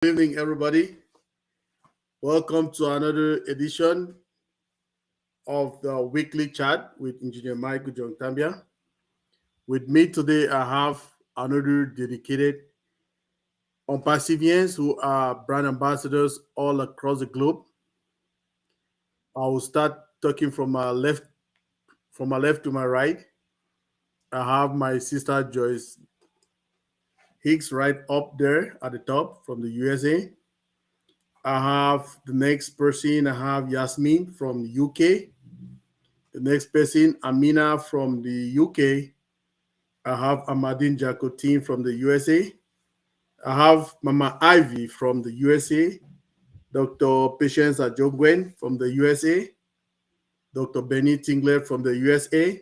Good evening, everybody. Welcome to another edition of the weekly chat with Engineer Mike OJONGTAMBIA. With me today, I have another dedicated Ompasivians who are brand ambassadors all across the globe. I will start talking from my left to my right. I have my sister Joyce Hicks right up there at the top from the USA. I have the next person. I have Yasmin from the UK. The next person, Amina from the UK. I have Amadine Jacotin from the USA. I have Mama Ivy from the USA. Dr. Patience Ajogwen from the USA. Dr. Benny Tingler from the USA.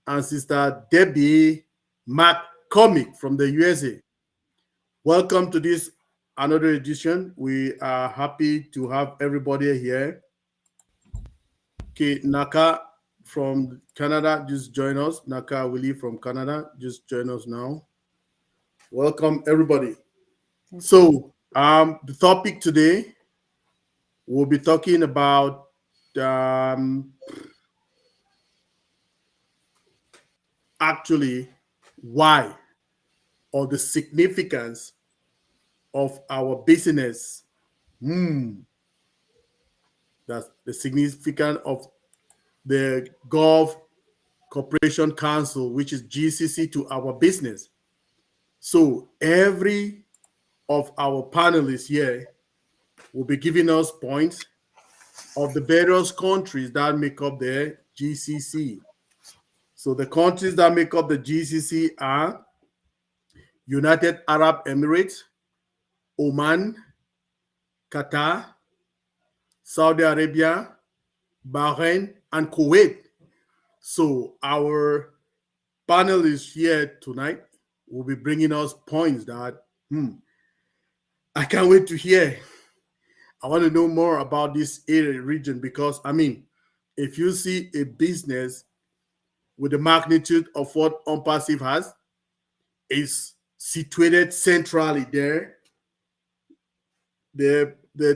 And Sister Debbie McCormick from the USA. Welcome to this another edition. We are happy to have everybody here. Okay, Naka from Canada, just join us. Naka Willie from Canada, just join us now. Welcome, everybody. So, the topic today, we'll be talking about actually why or the significance of our business. That's the significance of the Gulf Corporation Council, which is GCC, to our business. So every of our panelists here will be giving us points of the various countries that make up the GCC. So the countries that make up the GCC are United Arab Emirates, Oman, Qatar, Saudi Arabia, Bahrain, and Kuwait. So our panelists here tonight will be bringing us points that I can't wait to hear. I want to know more about this area region because, if you see a business with the magnitude of what OnPassive has, is situated centrally there. The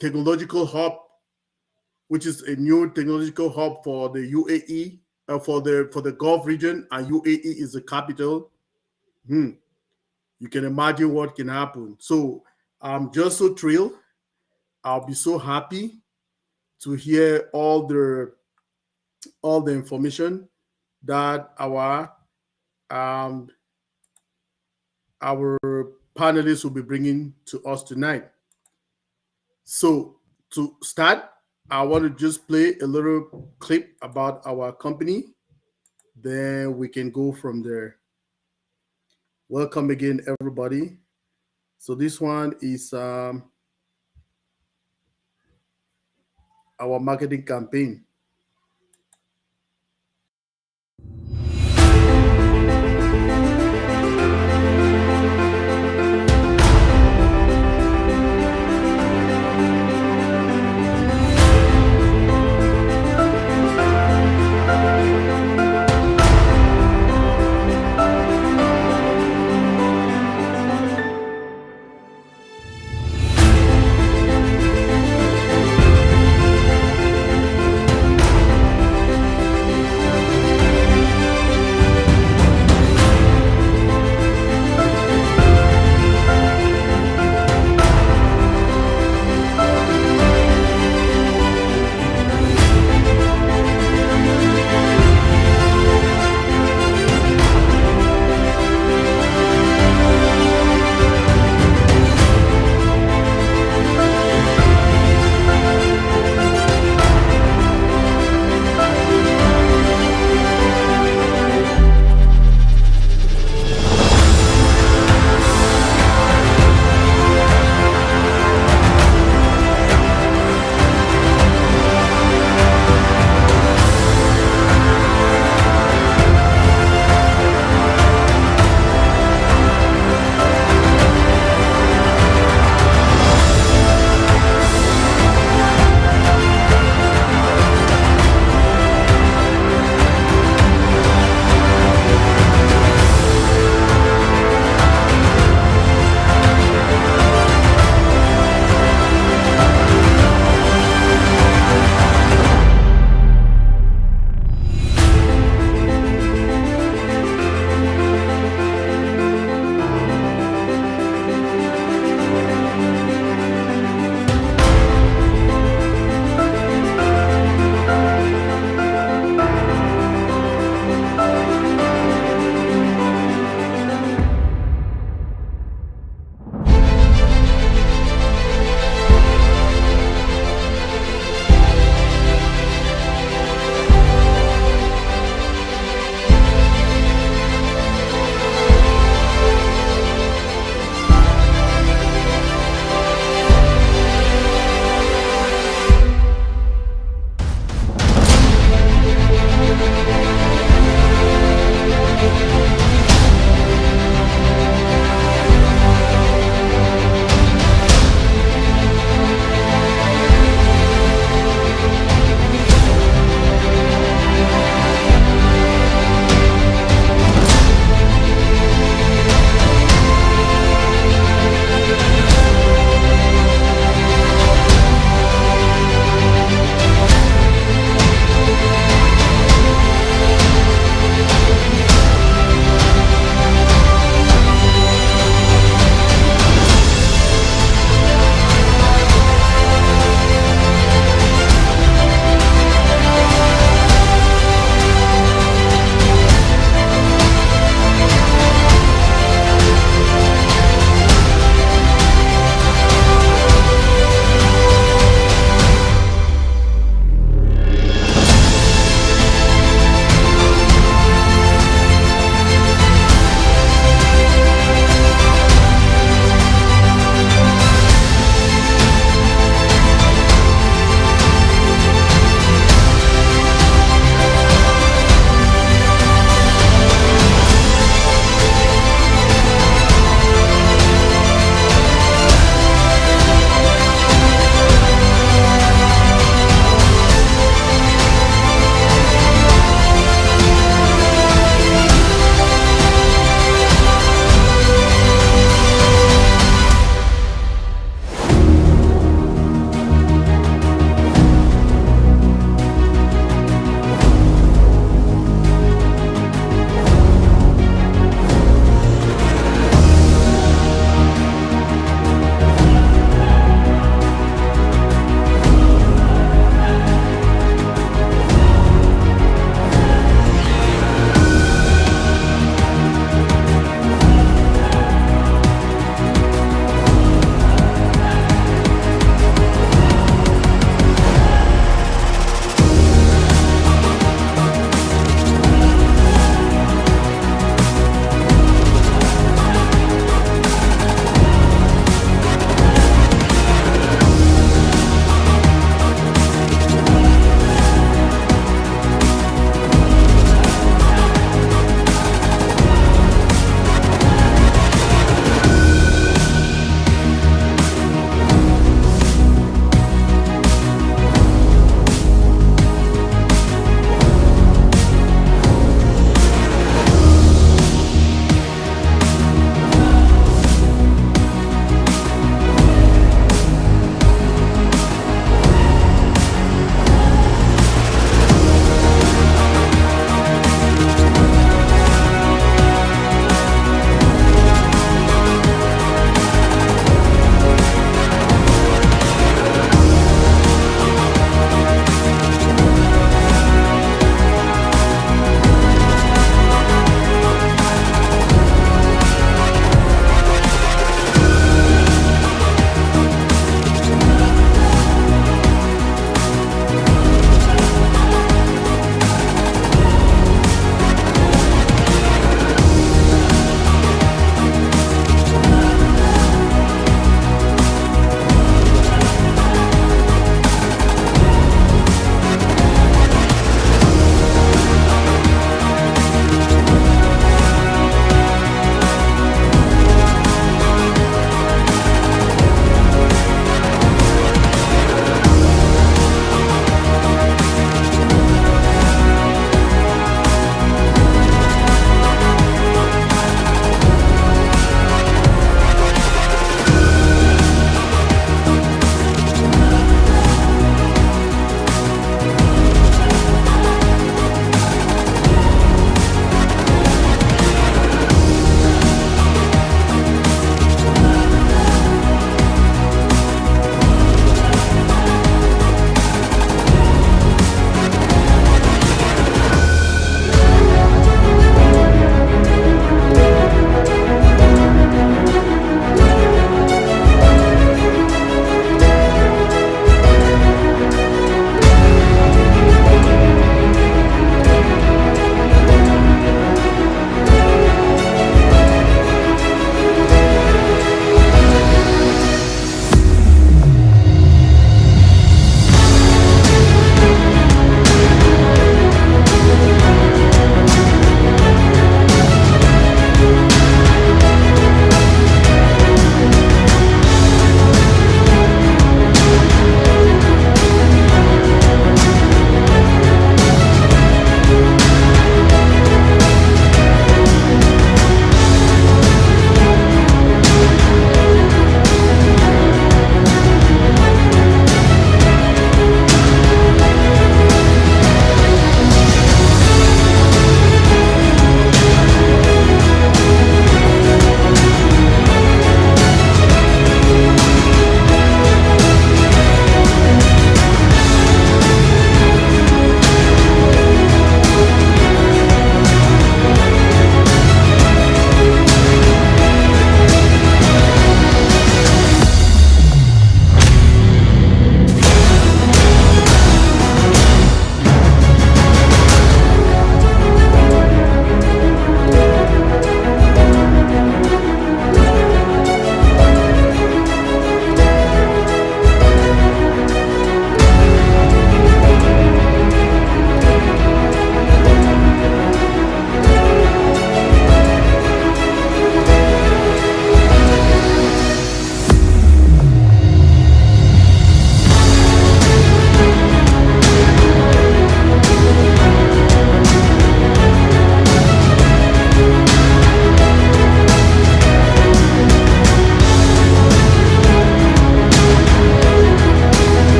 technological hub, which is a new technological hub for the UAE, for the Gulf region, and UAE is the capital. You can imagine what can happen. So I'm just so thrilled. I'll be so happy to hear all the information that our panelists will be bringing to us tonight. So to start, I want to just play a little clip about our company. Then we can go from there. Welcome again, everybody. So this one is our marketing campaign.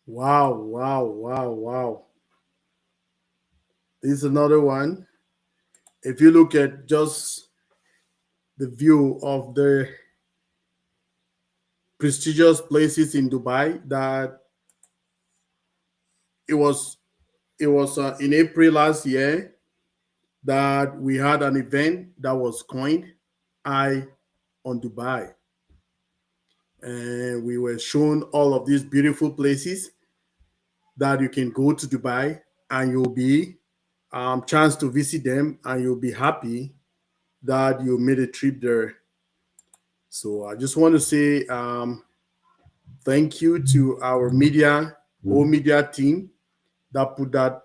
Wow, wow, wow, wow. This is another one. If you look at just the view of the prestigious places in Dubai, that it was in April last year that we had an event that was coined Eye on Dubai, and we were shown all of these beautiful places that you can go to Dubai, and you'll be chance to visit them, and you'll be happy that you made a trip there. So I just want to say thank you to our whole media team that put that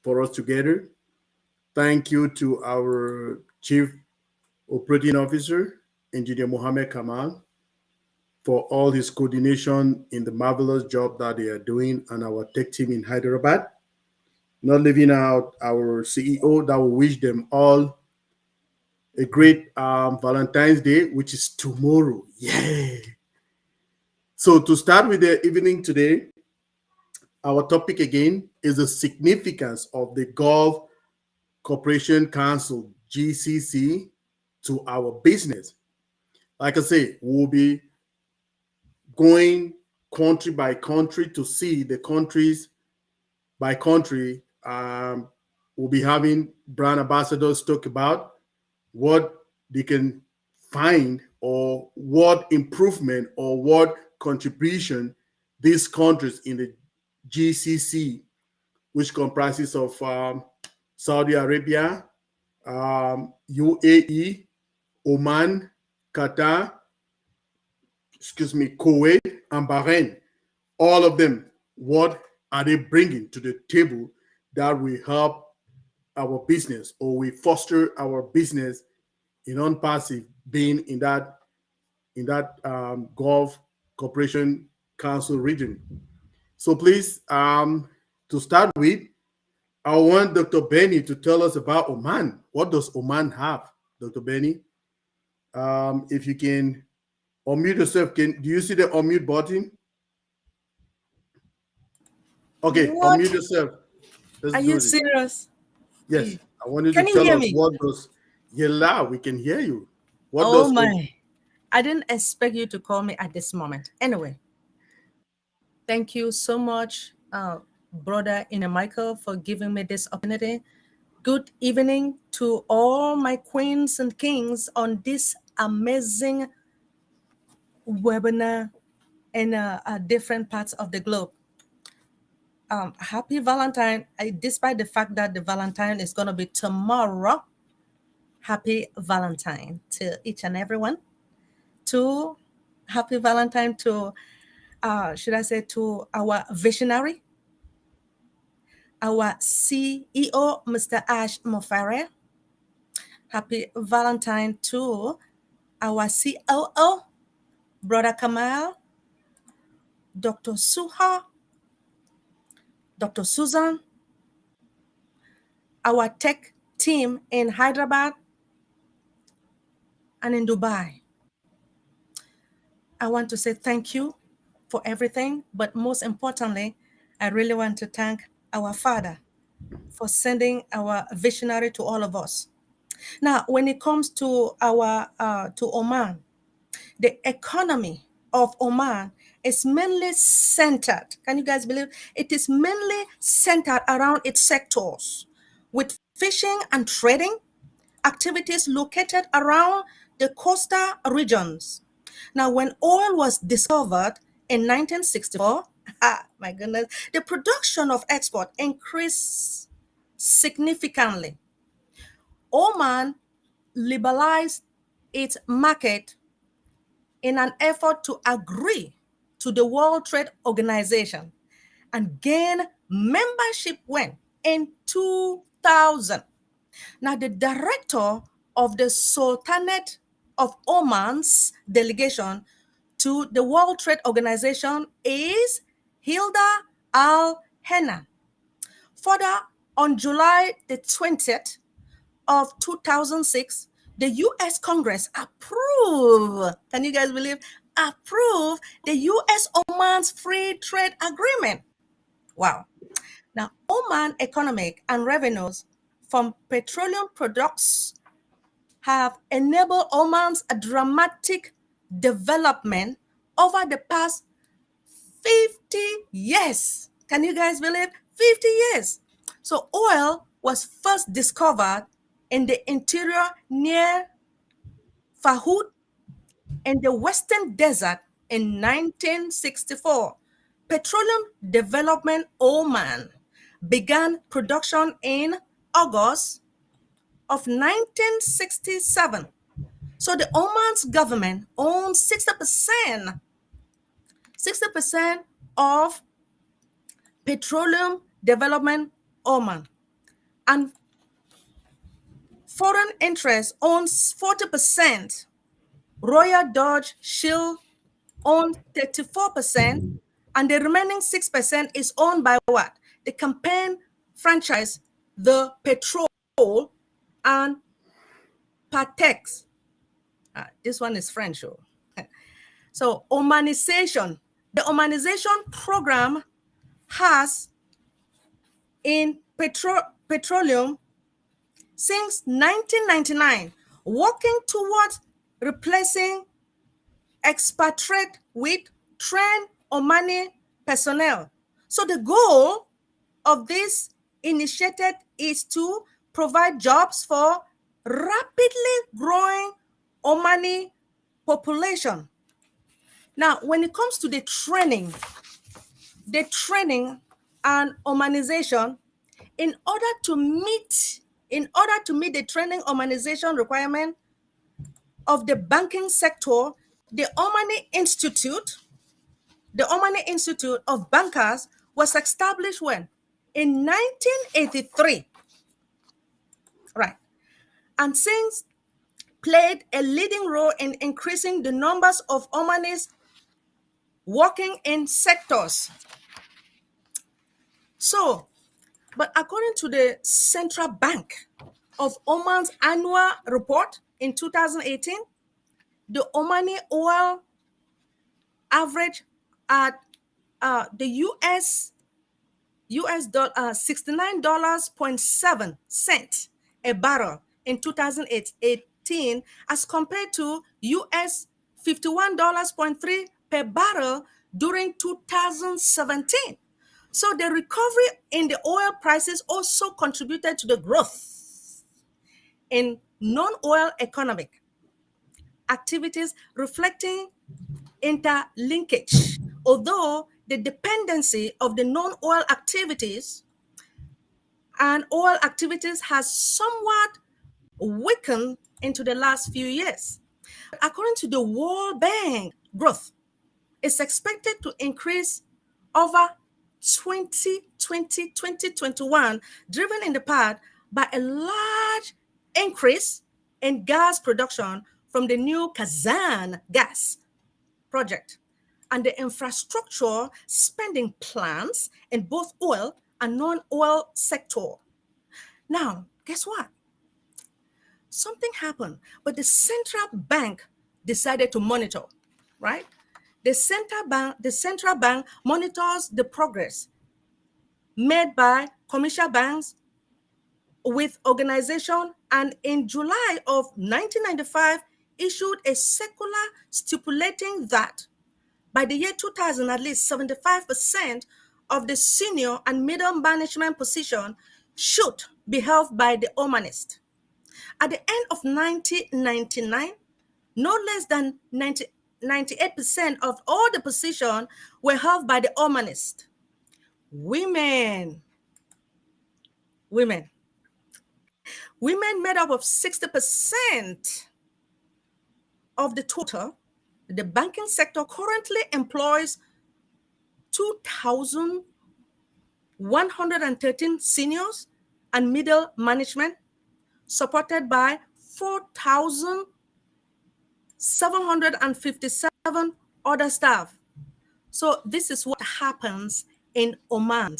for us together. Thank you to our chief operating officer, Engineer Mohammed Kamal, for all his coordination in the marvelous job that they are doing, and our tech team in Hyderabad. Not leaving out our CEO, that will wish them all a great Valentine's Day, which is tomorrow. Yeah. So to start with the evening today, our topic again is the significance of the Gulf Cooperation Council (GCC) to our business. Like I say, we'll be going country by country to see the countries by country. We'll be having brand ambassadors talk about what they can find, or what improvement or what contribution these countries in the GCC, which comprises of Saudi Arabia, UAE, Oman, Qatar, Kuwait, and Bahrain, all of them, what are they bringing to the table that will help our business, or we foster our business in non-passive, being in that Gulf Cooperation Council region. So please, to start with, I want Dr. Benny to tell us about Oman. What does Oman have, Dr. Benny? If you can unmute yourself, do you see the unmute button? Okay, What? unmute yourself. Let's Are do you it. serious? Yes, I want you to Can you tell hear us me? what does. Yeah, we can hear you. What Oh does my. I didn't expect you to call me at this moment. Anyway, thank you so much, brother Ina Michael, for giving me this opportunity. Good evening to all my queens and kings on this amazing webinar in different parts of the globe. Happy Valentine. Despite the fact that the Valentine is going to be tomorrow, happy Valentine to each and everyone. To happy Valentine to, should I say, to our visionary, our CEO, Mr. Ash Mofare. Happy Valentine to our COO, Brother Kamal, Dr. Suha, Dr. Susan, our tech team in Hyderabad and in Dubai. I want to say thank you for everything, but most importantly, I really want to thank our Father for sending our visionary to all of us. Now, when it comes to to Oman, the economy of Oman is mainly centered. Can you guys believe it is mainly centered around its sectors, with fishing and trading activities located around the coastal regions. Now, when oil was discovered in 1964, my goodness, the production of export increased significantly. Oman liberalized its market in an effort to agree to the World Trade Organization and gain membership when in 2000. Now, the director of the Sultanate of Oman's delegation to the World Trade Organization is Hilda Al Henna. Further, on July the 20th of 2006, the U.S. Congress approved, can you guys believe, approved the U.S. Oman's Free Trade Agreement. Wow. Now, Oman economic and revenues from petroleum products have enabled Oman's dramatic development over the past 50 years. Can you guys believe? 50 years. So, oil was first discovered in the interior near Fahud in the Western Desert in 1964. Petroleum Development Oman began production in August of 1967. So the Oman's government owns 60% of Petroleum Development Oman, and foreign interest owns 40%. Royal Dutch Shell owns 34%, and the remaining 6% is owned by what? The campaign franchise, the Petrol and Patex. This one is French. Oh. So Omanization. The Omanization program has in petroleum since 1999, working towards replacing expatriate with trained Omani personnel. So the goal of this initiative is to provide jobs for rapidly growing Omani population. Now, when it comes to the training and Omanization, in order to meet the training Omanization requirement of the banking sector, the Omani Institute of Bankers was established when? In 1983. Right. And since played a leading role in increasing the numbers of Omanis working in sectors. So, but according to the Central Bank of Oman's annual report in 2018, the Omani oil average at the US dollar $69.7 a barrel in 2018 as compared to US $51.3 per barrel during 2017. So the recovery in the oil prices also contributed to the growth in non-oil economic activities, reflecting interlinkage. Although the dependency of the non-oil activities and oil activities has somewhat weakened into the last few years. According to the World Bank, growth is expected to increase over 2020-2021, driven in the part by a large increase in gas production from the new Kazan gas project and the infrastructure spending plans in both oil and non-oil sector. Now, guess what? Something happened, but the central bank decided to monitor, right? The central bank monitors the progress made by commercial banks with organization, and in July of 1995 issued a circular stipulating that by the year 2000, at least 75% of the senior and middle management position should be held by the Omanist. At the end of 1999, no less than 98% of all the positions were held by the Omanist. Women made up of 60% of the total. The banking sector currently employs 2,113 seniors and middle management, supported by 4,757 other staff. So this is what happens in Oman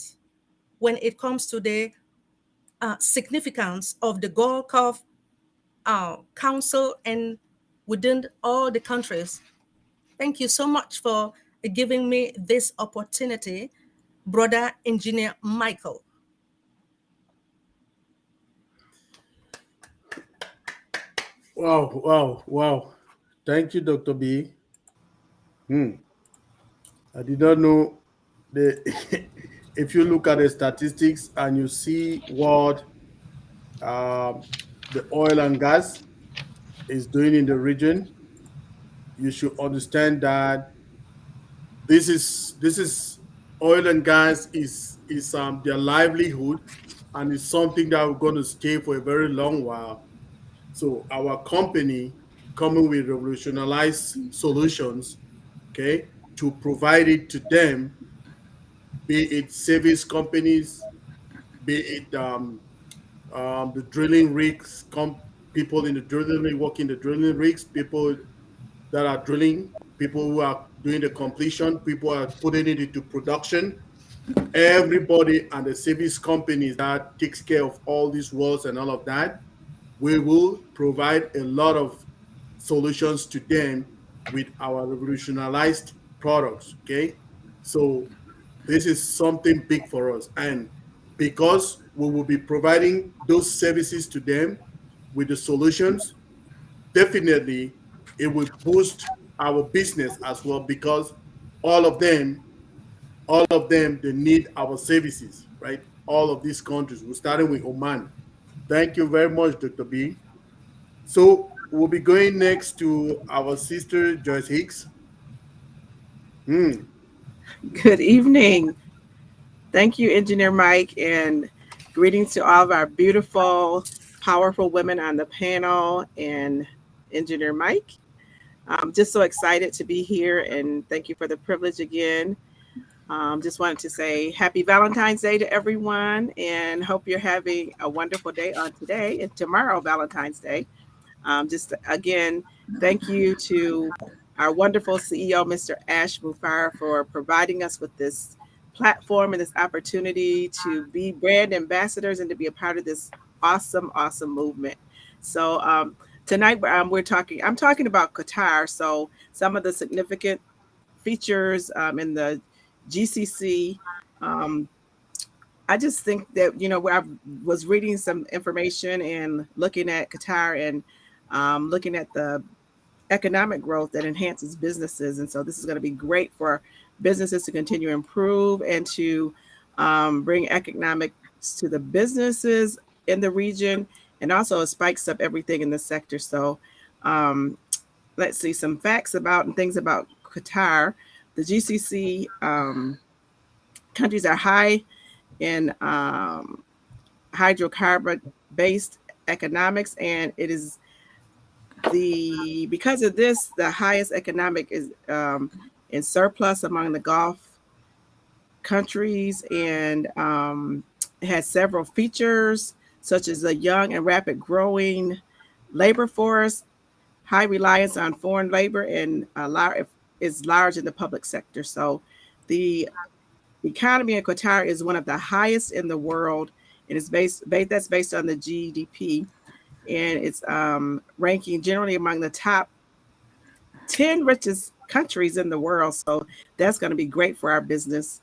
when it comes to the significance of the Gulf Council and within all the countries. Thank you so much for giving me this opportunity. Brother Engineer Michael. Wow, wow, wow. Thank you, Dr. B. Hmm. I did not know the if you look at the statistics and you see what um, the oil and gas is doing in the region, you should understand that this is oil and gas is their livelihood, and it's something that we're going to stay for a very long while. So our company coming with revolutionized solutions, okay, to provide it to them, be it service companies, be it the drilling rigs, people in the drilling rig working the drilling rigs, people that are drilling, people who are doing the completion, people are putting it into production. Everybody and the service companies that takes care of all these wells and all of that, we will provide a lot of solutions to them with our revolutionized products. Okay, so this is something big for us, and because we will be providing those services to them with the solutions, definitely it will boost our business as well, because all of them they need our services, right? All of these countries, we're starting with Oman. Thank you very much, Dr. B. So we'll be going next to our sister Joyce Hicks. Hmm. Good evening. Thank you, Engineer Mike, and greetings to all of our beautiful, powerful women on the panel and Engineer Mike. I'm just so excited to be here, and thank you for the privilege again. Just wanted to say happy Valentine's Day to everyone, and hope you're having a wonderful day on today and tomorrow, Valentine's Day. Just again, thank you to our wonderful CEO, Mr. Ash Mufar, for providing us with this platform and this opportunity to be brand ambassadors and to be a part of this awesome, awesome movement. So tonight I'm talking about Qatar. So some of the significant features in the GCC. Um, I just think that, where I was reading some information and looking at Qatar and looking at the economic growth that enhances businesses. And so this is going to be great for businesses to continue to improve and to bring economics to the businesses in the region. And also it spikes up everything in the sector. So um, let's see some facts about and things about Qatar. The GCC countries are high in hydrocarbon based economics, and it is because of this the highest economic is in surplus among the Gulf countries, and it has several features such as a young and rapid growing labor force, high reliance on foreign labor, and is large in the public sector. So the economy in Qatar is one of the highest in the world, and it's that's based on the GDP, and it's ranking generally among the top 10 richest countries in the world. So that's going to be great for our business.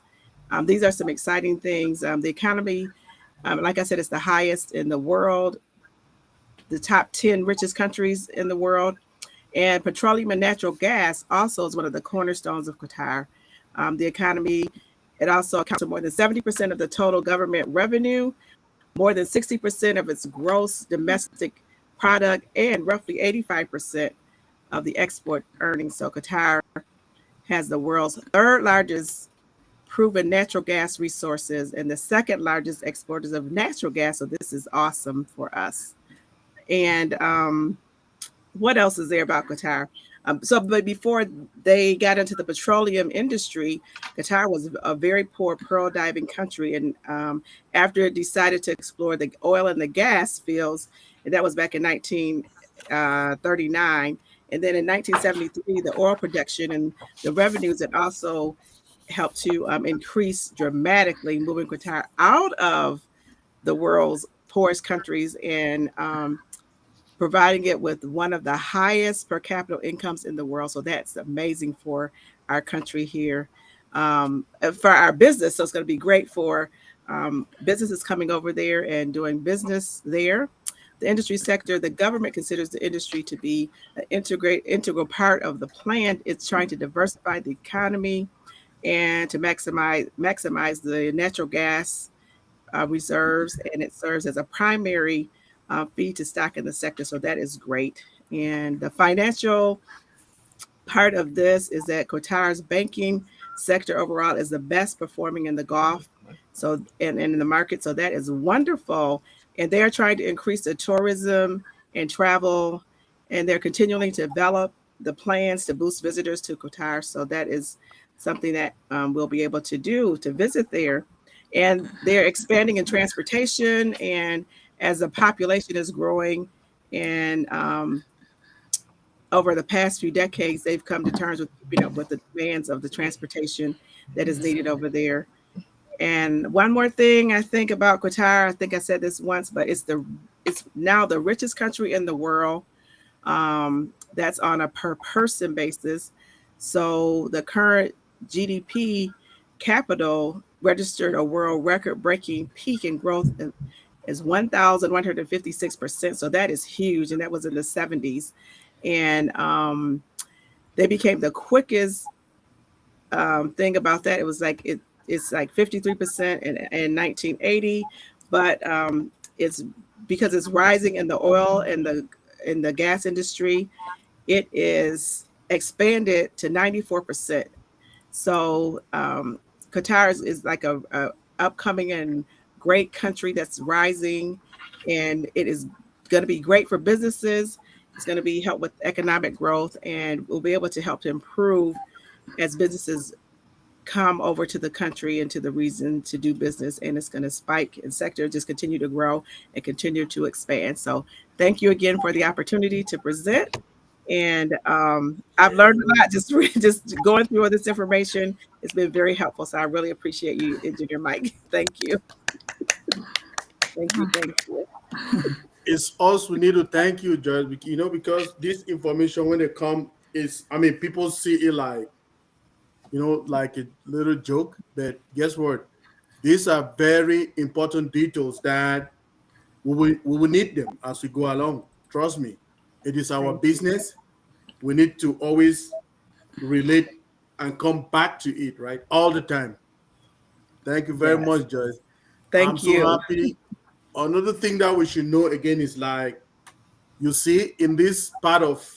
These are some exciting things. The economy, like I said, it's the highest in the world, the top 10 richest countries in the world. And petroleum and natural gas also is one of the cornerstones of Qatar. The economy, it also accounts for more than 70% of the total government revenue, more than 60% of its gross domestic product, and roughly 85% of the export earnings. So Qatar has the world's third largest proven natural gas resources and the second largest exporters of natural gas. So this is awesome for us. And what else is there about Qatar? But before they got into the petroleum industry, Qatar was a very poor pearl diving country. And after it decided to explore the oil and the gas fields, and that was back in 1939. And then in 1973, the oil production and the revenues that also helped to increase dramatically, moving Qatar out of the world's poorest countries and providing it with one of the highest per capita incomes in the world. So that's amazing for our country here. for our business. So it's going to be great for businesses coming over there and doing business there. The industry sector, the government considers the industry to be an integral part of the plan. It's trying to diversify the economy and to maximize the natural gas reserves, and it serves as a primary feed to stock in the sector. So that is great. And the financial part of this is that Qatar's banking sector overall is the best performing in the Gulf, so and in the market. So that is wonderful. And they are trying to increase the tourism and travel, and they're continuing to develop the plans to boost visitors to Qatar. So that is something that we'll be able to do to visit there. And they're expanding in transportation, and as the population is growing, and over the past few decades, they've come to terms with keeping up with the demands of the transportation that is needed over there. And one more thing I think about Qatar, I think I said this once, but it's now the richest country in the world. That's on a per person basis. So the current GDP capital registered a world record breaking peak in growth is 1,156%. So that is huge. And that was in the 70s. And they became the quickest thing about that. It was like it's like 53% in 1980, but it's because it's rising in the oil and the gas industry. It is expanded to 94%. So Qatar is like a upcoming and great country that's rising, and it is going to be great for businesses. It's going to be help with economic growth, and we'll be able to help to improve as businesses come over to the country and to the region to do business, and it's going to spike and sector just continue to grow and continue to expand. So thank you again for the opportunity to present. And I've learned a lot just going through all this information. It's been very helpful. So I really appreciate you, Engineer Mike. Thank you. Thank you. Thank you. It's us we need to thank you, Joyce, because this information when it come is, I mean, people see it like, like a little joke, but guess what? These are very important details that we will need them as we go along. Trust me, it is our Thank you. business. We need to always relate and come back to it, right? All the time. Thank you very Yes. much, Joyce. I'm Thank so you. happy. Another thing that we should know again is like, you see, in this part of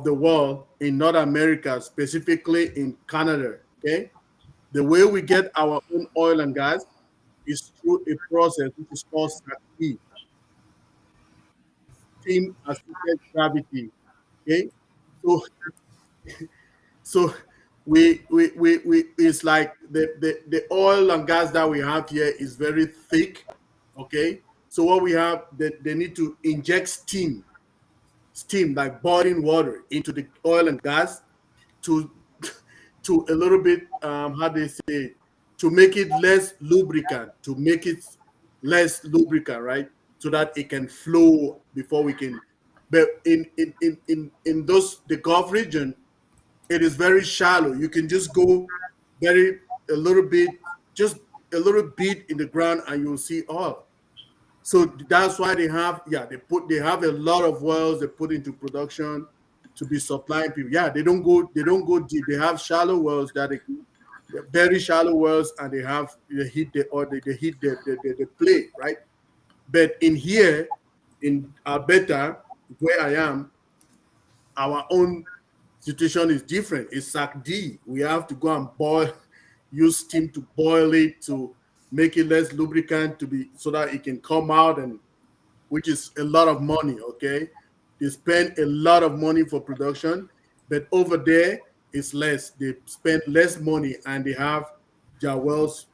the world, in North America, specifically in Canada, okay, the way we get our own oil and gas is through a process which is called SACD, steam assisted gravity. Okay, so so we it's like the oil and gas that we have here is very thick. Okay, so what we have, they need to inject steam like boiling water into the oil and gas to to a little bit, how they say, to make it less lubricant, right, so that it can flow before we can. But in those the Gulf region, it is very shallow. You can just go very a little bit, just a little bit in the ground, and you'll see oil. So that's why they have a lot of wells they put into production to be supplying people. Yeah, they don't go deep. They have shallow wells they're very shallow wells, and they hit the or they hit the play, right? But in here in Alberta, where I am, our own situation is different. It's SAC D. We have to go and use steam to boil it to make it less lubricant to be so that it can come out, and which is a lot of money. Okay, they spend a lot of money for production, but over there it's less. They spend less money and they have their wells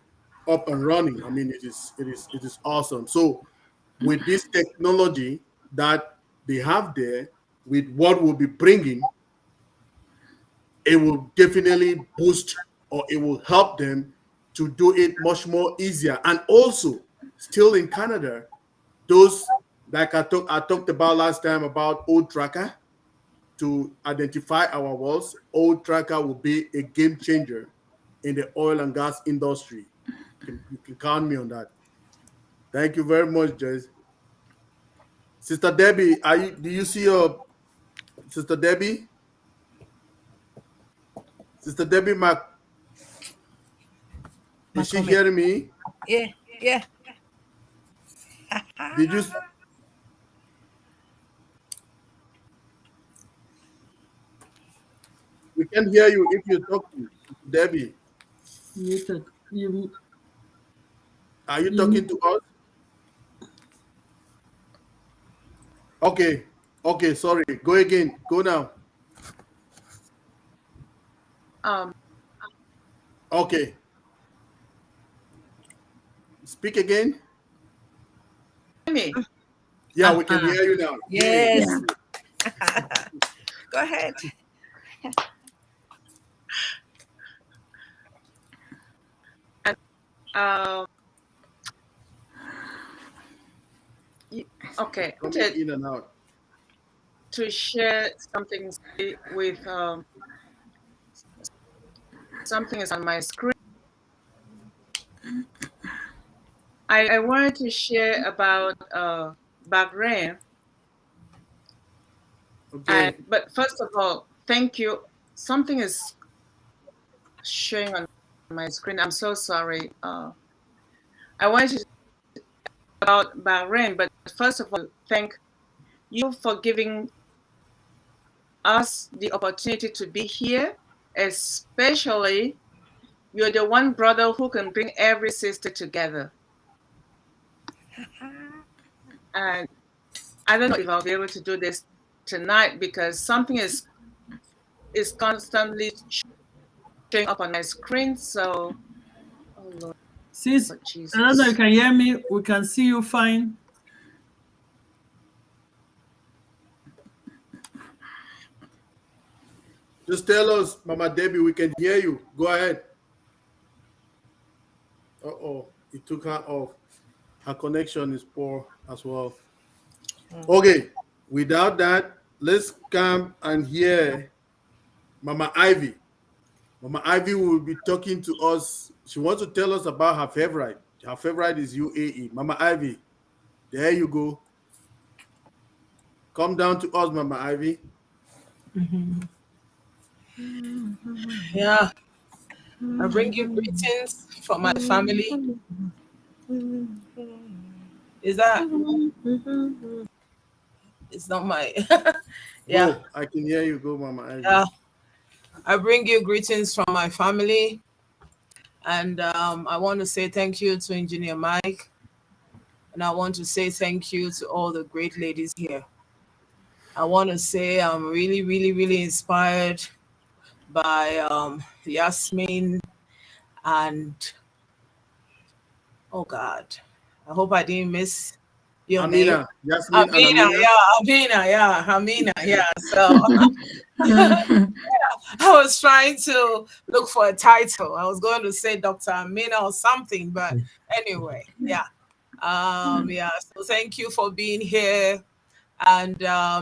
up and running. I mean, it is awesome. So with this technology that they have there, with what we'll be bringing, it will definitely boost, or it will help them to do it much more easier. And also, still in Canada, those like I talked about last time about old tracker to identify our wells. Old tracker will be a game changer in the oil and gas industry. You can count me on that. Thank you very much, Joyce. Sister Debbie, do you see your Sister Debbie? Sister Debbie is she comment. hearing me? Yeah, yeah. Did you we can hear you if you're talking, Sister Debbie. Muted. Are you talking to us? Okay. Okay, sorry. Go again. Go now. Um, Okay. Speak again. me. Yeah, we can hear you now. Yay. Yes. Go ahead. Um, okay. Coming in and out. To share something with something is on my screen. I wanted to share about Bahrain. Okay. But first of all, thank you. Something is showing on my screen. I'm so sorry. I wanted to about Bahrain, but first of all, thank you for giving us the opportunity to be here, especially you're the one brother who can bring every sister together. And I don't know if I'll be able to do this tonight because something is constantly showing up on my screen. So, oh Lord, Sis, Jesus. I don't know if you can hear me. We can see you fine. Just tell us, Mama Debbie, we can hear you. Go ahead. Uh-oh, it took her off. Her connection is poor as well. Okay, without that, let's come and hear Mama Ivy. Mama Ivy will be talking to us. She wants to tell us about her favorite. Her favorite is UAE. Mama Ivy, there you go. Come down to us, Mama Ivy. Yeah, I bring you greetings from my family. Is that? It's not my. Yeah. Go. I can hear you. Go, Mama Ivy. Yeah. I bring you greetings from my family, and I want to say thank you to Engineer Mike, and I want to say thank you to all the great ladies here. I want to say I'm really, really, really inspired by Yasmin and oh God, I hope I didn't miss your name. Amina. Yasmin and Amina, yeah. So yeah, I was trying to look for a title. I was going to say Dr. Amina or something, but anyway, yeah. Yeah. So thank you for being here, and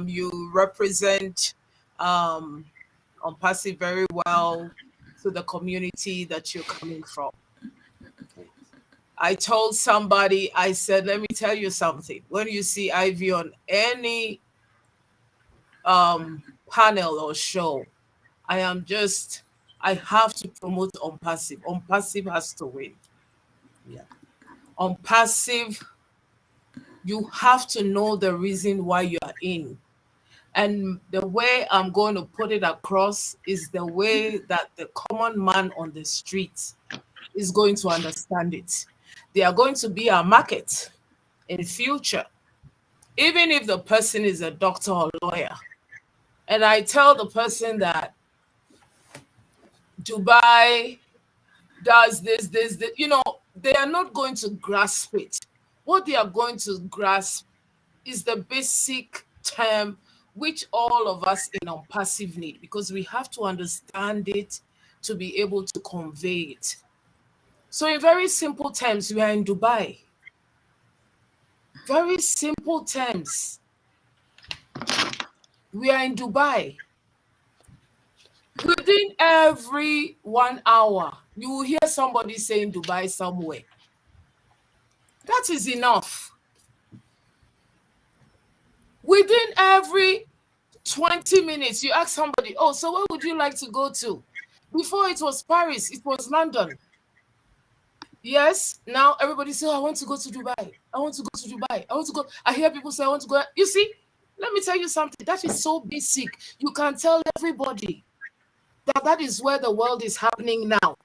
you represent Ompasi very well to the community that you're coming from. I told somebody, I said, let me tell you something. When you see Ivy on any panel or show, I have to promote Ompassive. Ompassive has to win. Yeah. Ompassive, you have to know the reason why you are in. And the way I'm going to put it across is the way that the common man on the street is going to understand it. They are going to be a market in the future, even if the person is a doctor or lawyer. And I tell the person that Dubai does this, they are not going to grasp it. What they are going to grasp is the basic term which all of us in Ompassive need, because we have to understand it to be able to convey it. So in very simple terms, we are in Dubai. Very simple terms. We are in Dubai. Within every 1 hour, you will hear somebody saying Dubai somewhere. That is enough. Within every 20 minutes, you ask somebody, oh, so where would you like to go to? Before it was Paris, it was London. Yes, now everybody say, I want to go to Dubai. I want to go to Dubai. I want to go. I hear people say, I want to go. You see, let me tell you something. That is so basic. You can tell everybody that that is where the world is happening now.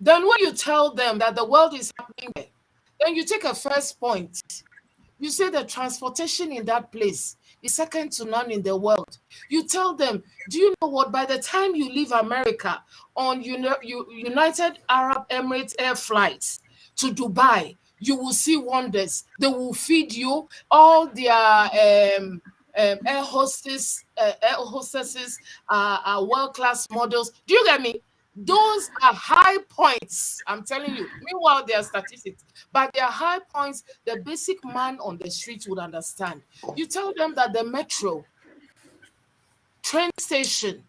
Then when you tell them that the world is happening there, then you take a first point. You say the transportation in that place is second to none in the world. You tell them, do you know what? By the time you leave America on United Arab Emirates air flights to Dubai, you will see wonders. They will feed you. All their air hostesses are world-class models. Do you get me? Those are high points. I'm telling you. Meanwhile, they are statistics, but they are high points the basic man on the street would understand. You tell them that the metro, train station,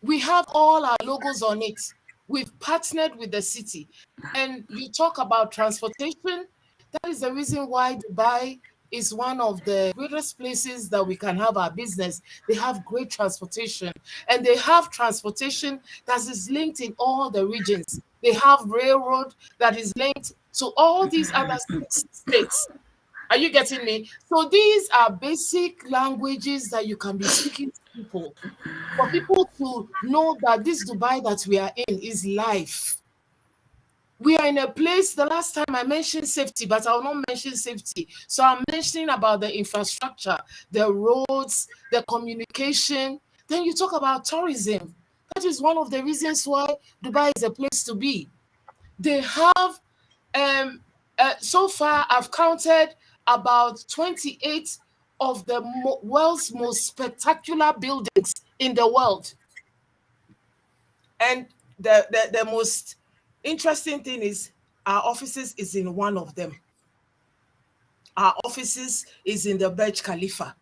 we have all our logos on it. We've partnered with the city. And you talk about transportation. That is the reason why Dubai is one of the greatest places that we can have our business. They have great transportation, and they have transportation that is linked in all the regions. They have railroad that is linked to all these other states. Are you getting me? So these are basic languages that you can be speaking to people, for people to know that this Dubai that we are in is life. We are in a place, the last time I mentioned safety, but I will not mention safety. So I'm mentioning about the infrastructure, the roads, the communication. Then you talk about tourism. That is one of the reasons why Dubai is a place to be. They have, so far I've counted about 28 of the world's most spectacular buildings in the world. And the most interesting thing is our offices is in one of them. Our offices is in the Burj Khalifa.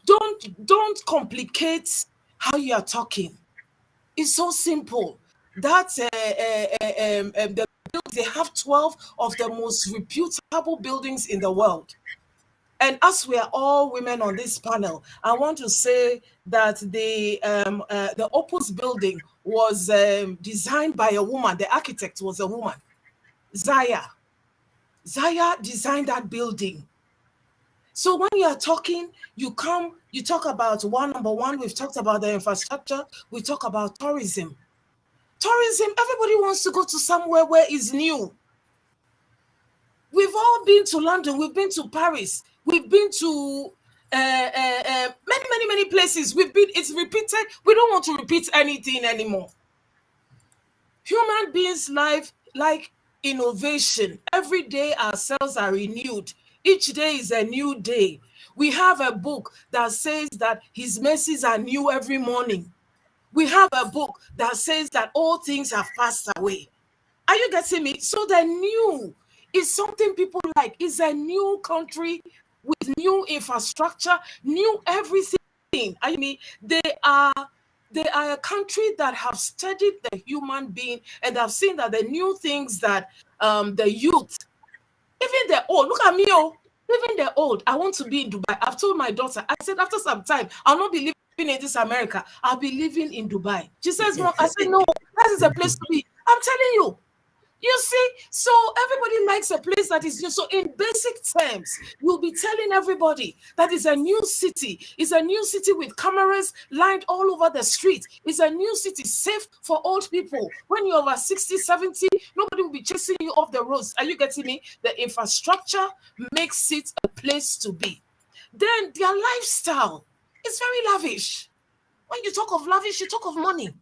Don't complicate how you are talking. It's so simple. That's they have 12 of the most reputable buildings in the world. And as we are all women on this panel, I want to say that the Opus building was designed by a woman. The architect was a woman, Zaya. Zaya designed that building. So when you are talking, you talk about number one, we've talked about the infrastructure, we talk about tourism. Tourism, everybody wants to go to somewhere where it's new. We've all been to London, we've been to Paris, we've been to many places. It's repeated. We don't want to repeat anything anymore. Human beings' life like innovation. Every day our cells are renewed. Each day is a new day. We have a book that says that his mercies are new every morning. We have a book that says that all things have passed away. Are you getting me? So the new is something people like. It's a new country with new infrastructure, new everything. I mean, they are a country that have studied the human being and have seen that the new things that the youth, even the old, look at me, even the old, I want to be in Dubai. I've told my daughter, I said, after some time, I'll not be living in this America. I'll be living in Dubai. She says, Mom, I said, no, that is a place to be. I'm telling you. You see, so everybody likes a place that is new. So in basic terms, you'll be telling everybody that is a new city. It's a new city with cameras lined all over the street. It's a new city safe for old people. When you're over 60, 70, nobody will be chasing you off the roads. Are you getting me? The infrastructure makes it a place to be. Then their lifestyle is very lavish. When you talk of lavish, you talk of money.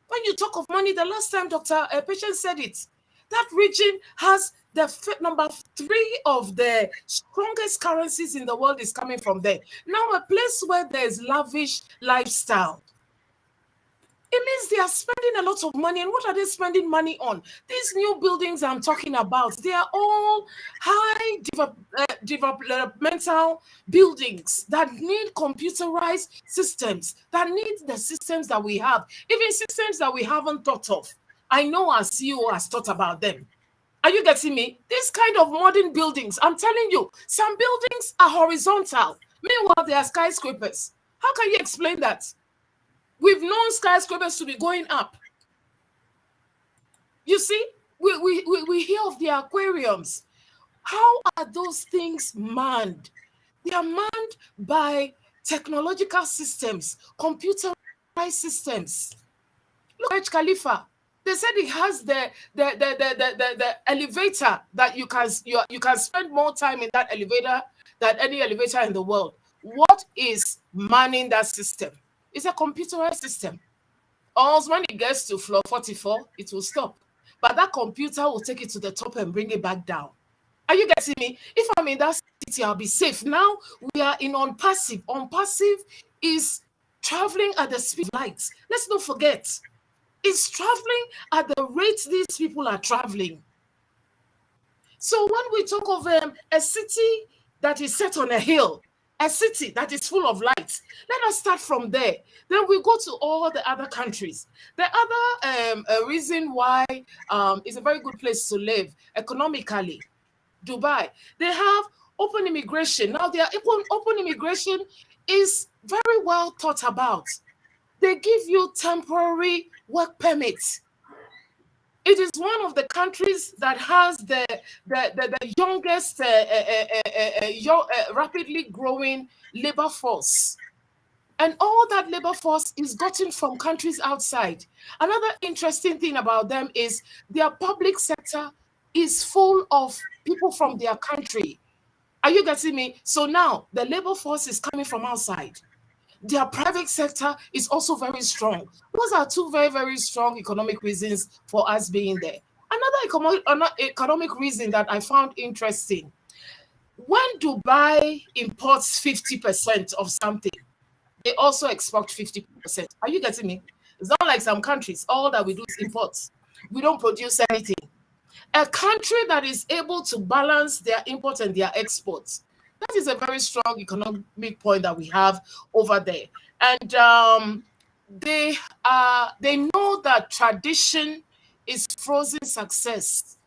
When you talk of money, the last time Dr. Patient said it, that region has the number 3 of the strongest currencies in the world is coming from there. Now, a place where there's lavish lifestyle. It means they are spending a lot of money. And what are they spending money on? These new buildings I'm talking about, they are all high developmental buildings that need computerized systems, that need the systems that we have, even systems that we haven't thought of. I know our CEO has thought about them. Are you getting me? This kind of modern buildings, I'm telling you, some buildings are horizontal. Meanwhile, they are skyscrapers. How can you explain that? We've known skyscrapers to be going up. You see, we hear of the aquariums. How are those things manned? They are manned by technological systems, computerized systems. Look at Khalifa. They said it has the elevator that you can spend more time in that elevator than any elevator in the world. What is manning that system? It's a computerized system. Or when it gets to floor 44, it will stop. But that computer will take it to the top and bring it back down. Are you getting me? If I'm in that city, I'll be safe. Now we are in unpassive. Unpassive is traveling at the speed of light. Let's not forget. It's traveling at the rate these people are traveling. So when we talk of a city that is set on a hill, a city that is full of lights, let us start from there. Then we go to all the other countries. The other reason why it's a very good place to live economically, Dubai, they have open immigration. Now, their open immigration is very well thought about. They give you temporary work permits. It is one of the countries that has the youngest, rapidly growing labor force. And all that labor force is gotten from countries outside. Another interesting thing about them is their public sector is full of people from their country. Are you getting me? So now the labor force is coming from outside. Their private sector is also very strong. Those are two very, very strong economic reasons for us being there. Another economic reason that I found interesting, when Dubai imports 50% of something, they also export 50%. Are you getting me? It's not like some countries, all that we do is imports. We don't produce anything. A country that is able to balance their imports and their exports, that is a very strong economic point that we have over there. And they know that tradition is frozen success.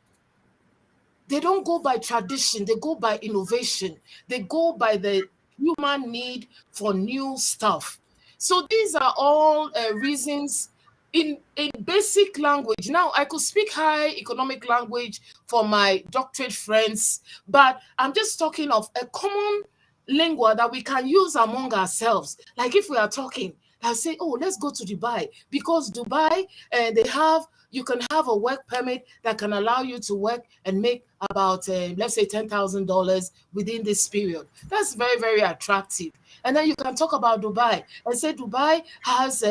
They don't go by tradition, they go by innovation. They go by the human need for new stuff. So these are all reasons in basic language. Now, I could speak high economic language for my doctorate friends, but I'm just talking of a common lingua that we can use among ourselves. Like if we are talking, I say, oh, let's go to Dubai, because Dubai, you can have a work permit that can allow you to work and make about, let's say, $10,000 within this period. That's very, very attractive. And then you can talk about Dubai and say Dubai has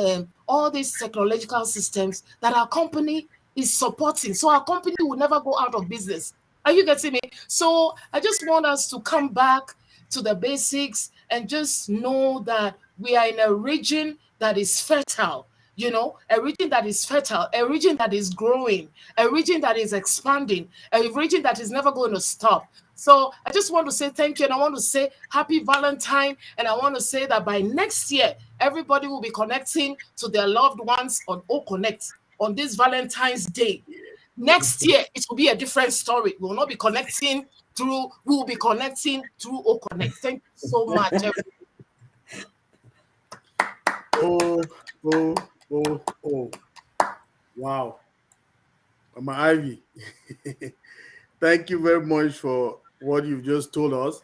all these technological systems that our company is supporting. So our company will never go out of business. Are you getting me? So I just want us to come back to the basics and just know that we are in a region that is fertile. You know, a region that is fertile, a region that is growing, a region that is expanding, a region that is never going to stop. So I just want to say thank you, and I want to say happy Valentine, and I want to say that by next year, everybody will be connecting to their loved ones on OConnect on this Valentine's Day. Next year, it will be a different story. We will not be connecting through, we will be connecting through OConnect. Thank you so much, everybody. Oh. Wow. Mama Ivy, thank you very much for what you've just told us.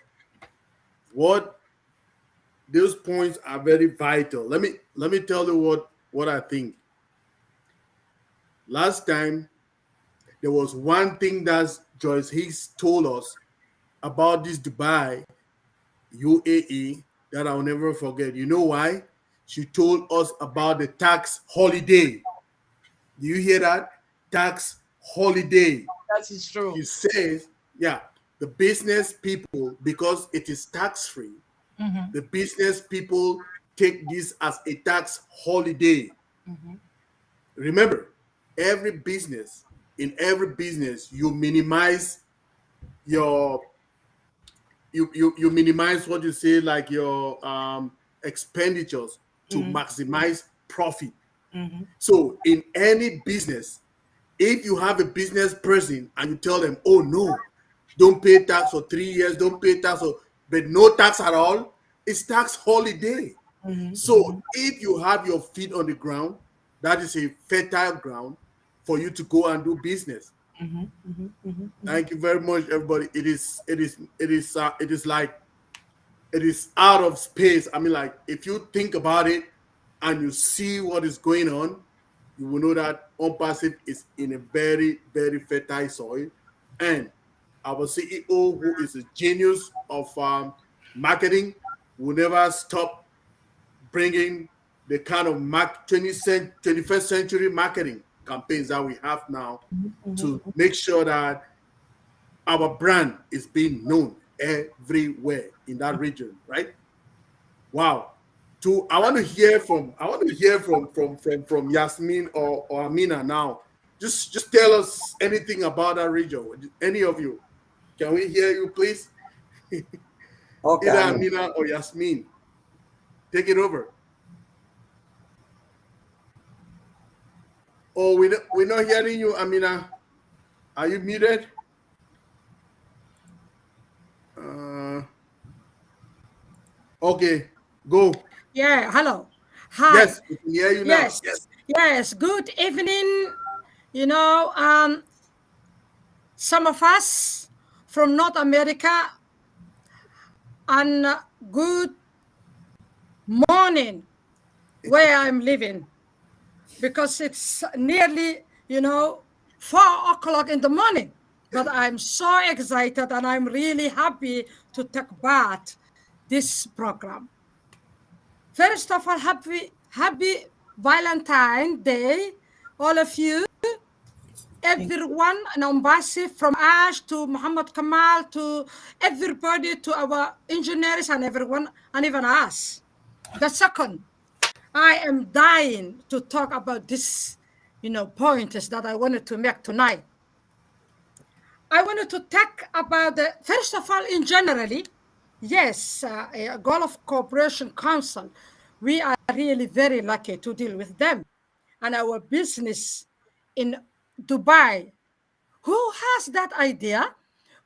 Those points are very vital. Let me tell you what I think. Last time, there was one thing that Joyce Hicks told us about this Dubai, UAE, that I'll never forget. You know why? She told us about the tax holiday. Do you hear that? Tax holiday. That is true. She says, yeah, the business people, because it is tax-free, the business people take this as a tax holiday. remember, in every business, you minimize your you minimize what you say, like your expenditures to maximize profit. So in any business, if you have a business person and you tell them, oh no, don't pay tax for 3 years, don't pay tax for, but no tax at all, it's tax holiday. So if you have your feet on the ground, that is a fertile ground for you to go and do business. Thank you very much, everybody. It is like, it is out of space. I mean, like, if you think about it and you see what is going on, you will know that OnPassive is in a very, very fertile soil. And our CEO, who is a genius of marketing, will never stop bringing the kind of 21st century marketing campaigns that we have now to make sure that our brand is being known everywhere in that region, right? Wow. I want to hear from Yasmin or Amina now. Just tell us anything about that region. Any of you. Can we hear you, please? Okay. Either Amina or Yasmin. Take it over. Oh, we're not hearing you, Amina. Are you muted? Okay, go. Yeah, hello. Hi. Yes, we can hear you now. Yes. Yes. Good evening. Some of us from North America, and good morning where I'm living, because it's nearly, 4 o'clock in the morning. But I'm so excited and I'm really happy to take part this program. First of all, happy Valentine's Day, all of you, everyone, and OnPassive, from Ash to Muhammad Kamal to everybody, to our engineers and everyone, and even us. The second, I am dying to talk about this, points that I wanted to make tonight. I wanted to talk about first of all, in generally, yes, Gulf Cooperation Council, we are really very lucky to deal with them. And our business in Dubai, who has that idea?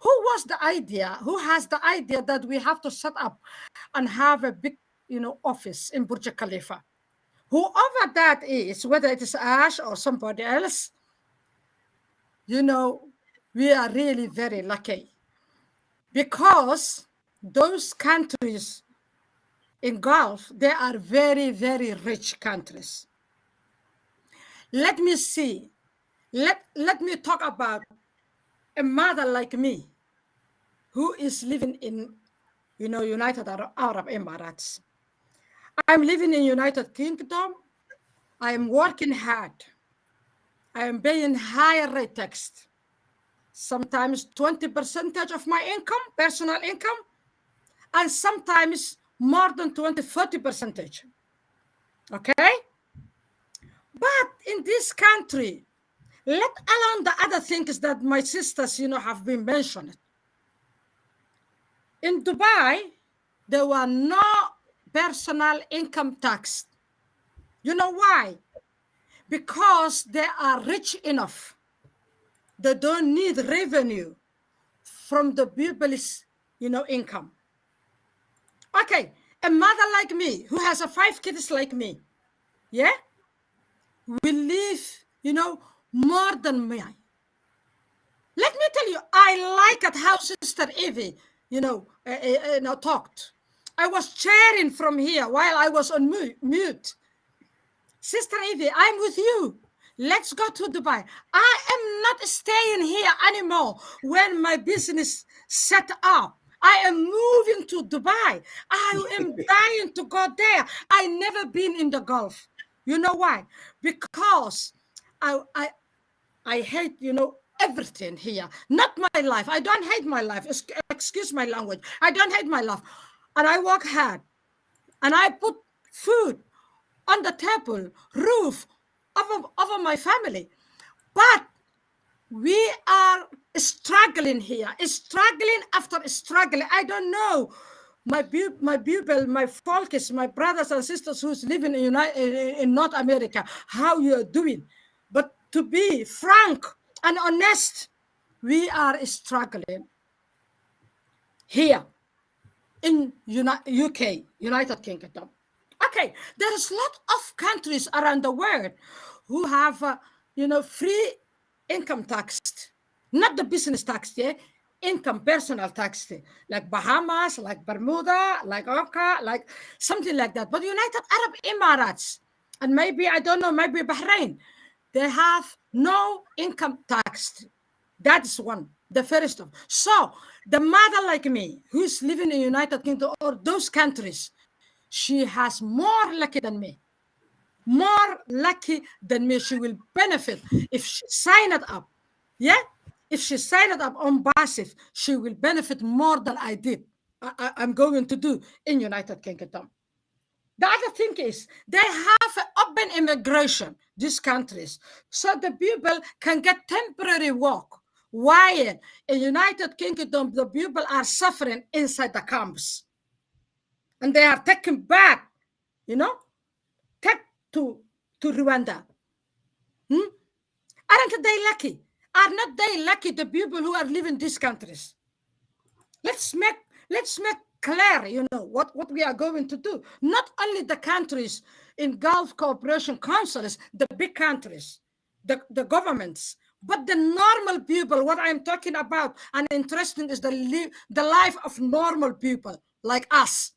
Who was the idea? Who has the idea that we have to set up and have a big, office in Burj Khalifa? Whoever that is, whether it is Ash or somebody else, we are really very lucky, because those countries in Gulf, they are very, very rich countries. Let me see. Let me talk about a mother like me who is living in, United Arab Emirates. I'm living in United Kingdom. I am working hard. I am paying higher rate tax. Sometimes 20% of my income, personal income, and sometimes more than 40%. Okay? But in this country, let alone the other things that my sisters, have been mentioned. In Dubai, there were no personal income tax. You know why? Because they are rich enough. They don't need revenue from the people's, income. Okay, a mother like me who has 5 kids like me, yeah, will live, more than me. Let me tell you, I like it how Sister Evie, talked. I was cheering from here while I was on mute. Sister Evie, I'm with you. Let's go to Dubai. I am not staying here anymore when my business set up. I am moving to Dubai. I am dying to go there. I never been in the Gulf. You know why? Because I hate, everything here. Not my life. I don't hate my life. Excuse my language. I don't hate my life. And I work hard. And I put food on the table, roof, over my family. But we are struggling here, struggling after struggling. I don't know. My people, my folks, my brothers and sisters who's living in North America, how you are doing. But to be frank and honest, we are struggling here in UK, United Kingdom. Okay, there's a lot of countries around the world who have, free income tax, not the business tax, yeah, income personal tax, like Bahamas, like Bermuda, like Oka, like something like that. But United Arab Emirates, and maybe, I don't know, maybe Bahrain, they have no income tax. That's one, the first of. So the mother like me, who's living in United Kingdom or those countries, she has more lucky than me. More lucky than me. She will benefit if she sign it up. Yeah? If she signed it up on passive, she will benefit more than I did. I'm going to do in United Kingdom. The other thing is they have open immigration, these countries, so the people can get temporary work. While in United Kingdom, the people are suffering inside the camps. And they are taken back, take to Rwanda. Aren't they lucky? Are not they lucky, the people who are living in these countries? Let's make clear, what we are going to do. Not only the countries in Gulf Cooperation Councils, the big countries, the governments, but the normal people. What I'm talking about and interesting is the life of normal people like us,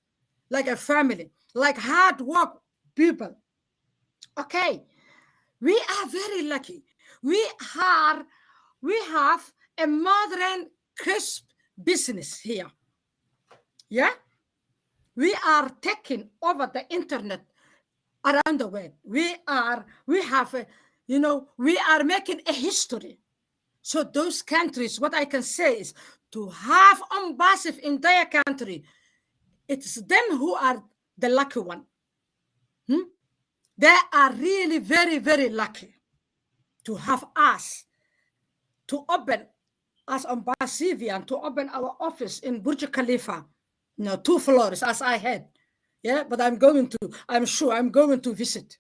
like a family, like hard work people. Okay, we are very lucky. We have a modern, crisp business here. Yeah, we are taking over the internet around the world. We are making a history. So those countries, what I can say is to have passive in their country, it's them who are the lucky one. They are really very, very lucky to have us, to open us on Basivian, to open our office in Burj Khalifa, 2 floors as I had. Yeah, but I'm sure I'm going to visit.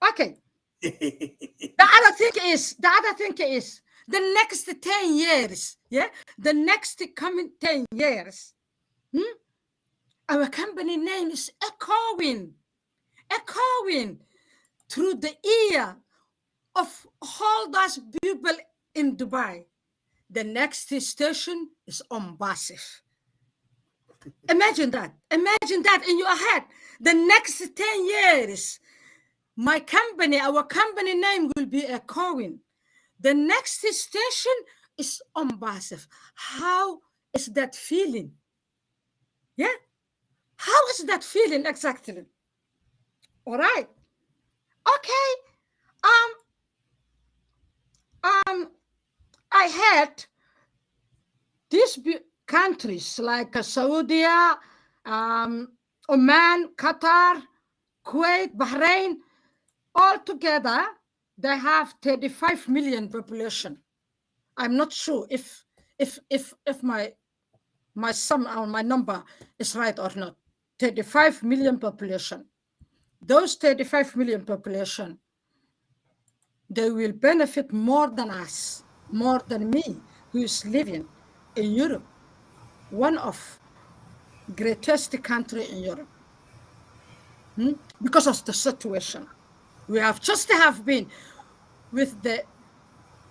Okay. The other thing is the next 10 years, the next coming 10 years, our company name is echoing through the ear of all those people in Dubai. The next station is Passive. Imagine that in your head. The next 10 years, our company name will be echoing. The next station is Passive. How is that feeling? Yeah? How is that feeling exactly? All right. Okay. I had these countries like Saudi, Oman, Qatar, Kuwait, Bahrain, all together, they have 35 million population. I'm not sure if my sum or my number is right or not. 35 million population. Those 35 million population, they will benefit more than us, more than me, who is living in Europe, one of greatest country in Europe. Because of the situation. We have been with the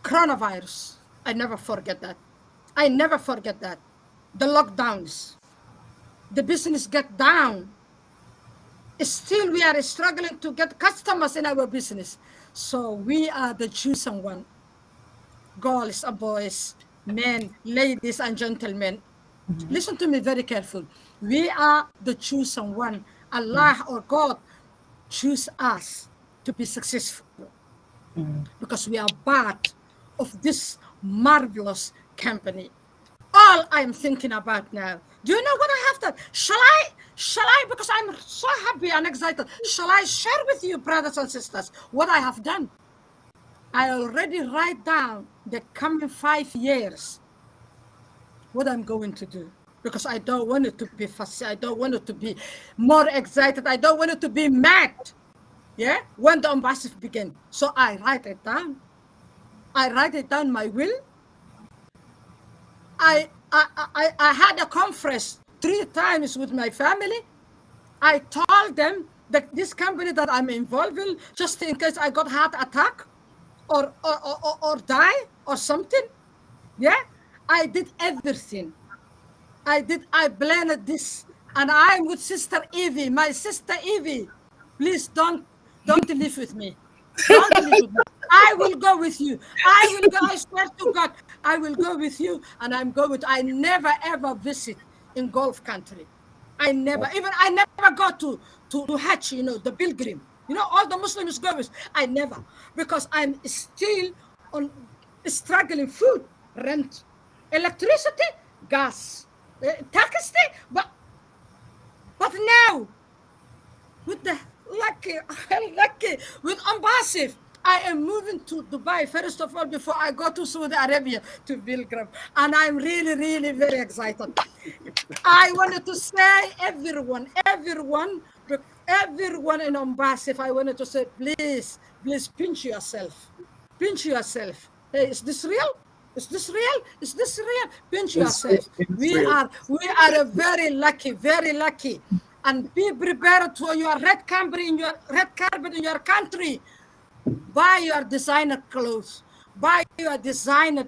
coronavirus. I never forget that. The lockdowns, the business get down. Still, we are struggling to get customers in our business. So we are the chosen one. Girls and boys, men, ladies and gentlemen, listen to me very careful. We are the chosen one. Allah or God choose us to be successful because we are part of this marvelous company. All I'm thinking about now, do you know what I have done? Shall I Shall I, because I'm so happy and excited, shall I share with you, brothers and sisters, what I have done? I already write down the coming 5 years, what I'm going to do, because I don't want it to be fussy. I don't want it to be more excited. I don't want it to be mad. Yeah, when the embassy begin. So I write it down. I write it down my will. I had a conference 3 times with my family. I told them that this company that I'm involved in, just in case I got heart attack or die or something. Yeah, I did everything. I planned this, and I'm with Sister Evie, my sister Evie. Please don't live with me. Don't live with me. I will go with you. I will go. I swear to God, I will go with you, and I'm going with. I never ever visit in Gulf country. I never go to Hajj, the pilgrim. All the Muslims go with. I never, because I'm still on struggling food, rent, electricity, gas, tax, but now with the lucky with embassy, I am moving to Dubai first of all before I go to Saudi Arabia to pilgrim, and I'm really, really very excited. I wanted to say everyone in embassy, I wanted to say, please pinch yourself. Hey, is this real? Is this real? Is this real? Pinch yourself. We are a very lucky. And be prepared for your red carpet in your country. Buy your designer clothes. Buy your designer,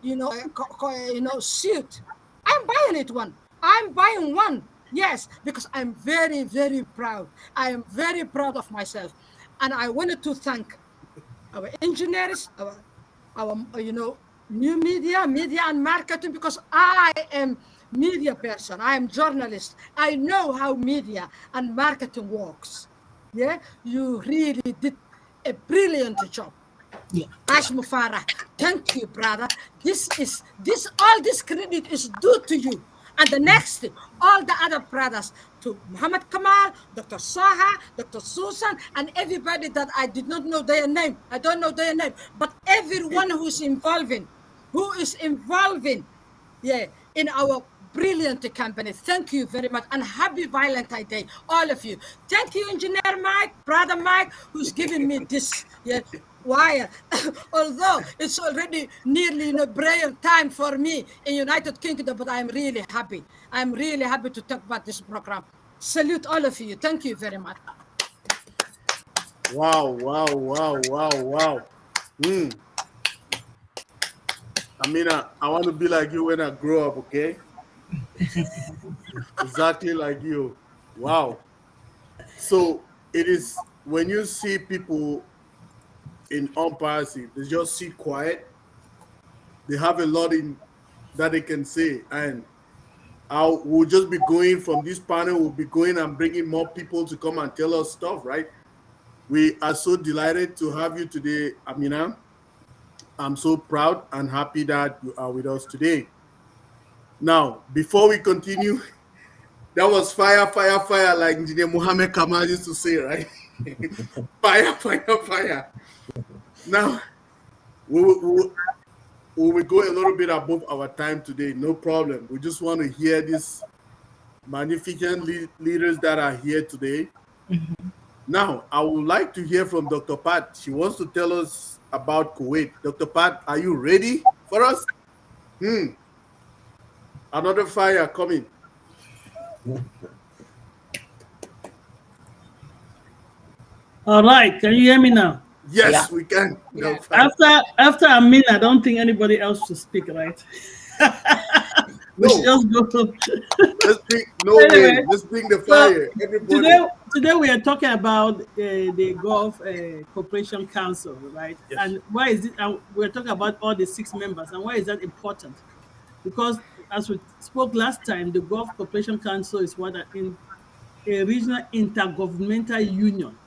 suit. I'm buying it one. I'm buying one. Yes, because I'm very, very proud. I am very proud of myself. And I wanted to thank our engineers, our new media and marketing, because I am media person. I am journalist. I know how media and marketing works. Yeah, you really did a brilliant job. Yeah. Ash Mufarah, thank you, brother. All this credit is due to you. And the next, all the other brothers, to Muhammad Kamal, Dr. Saha, Dr. Susan, and everybody that I did not know their name. I don't know their name, but everyone who is involving, in our brilliant company. Thank you very much, and happy Valentine's Day, all of you. Thank you, Engineer Mike, Brother Mike, who's giving me this wire. Although it's already nearly prayer time for me in United Kingdom, but I'm really happy. I'm really happy to talk about this program. Salute all of you. Thank you very much. Wow. Amina, I want to be like you when I grow up, okay? Exactly like you. Wow. So it is when you see people in umpiracy, they just sit quiet. They have a lot in that they can say, and we'll just be going from this panel. We'll be going and bringing more people to come and tell us stuff, right? We are so delighted to have you today, Amina. I'm so proud and happy that you are with us today. Now, before we continue, that was fire, like Engineer Mohammed Kamal used to say, right? Fire. Now, we will go a little bit above our time today, no problem. We just want to hear these magnificent leaders that are here today. Mm-hmm. Now, I would like to hear from Dr. Pat. She wants to tell us about Kuwait. Dr. Pat, are you ready for us? Another fire coming. All right, can you hear me now? Yes, we can. Yeah. After Amina, I don't think anybody else should speak, right? We should just go. Let's bring the fire. Everybody. Today we are talking about the Gulf Cooperation Council, right? Yes. And why is it? We're talking about all the 6 members, and why is that important? Because as we spoke last time, the Gulf Cooperation Council is in a regional intergovernmental union.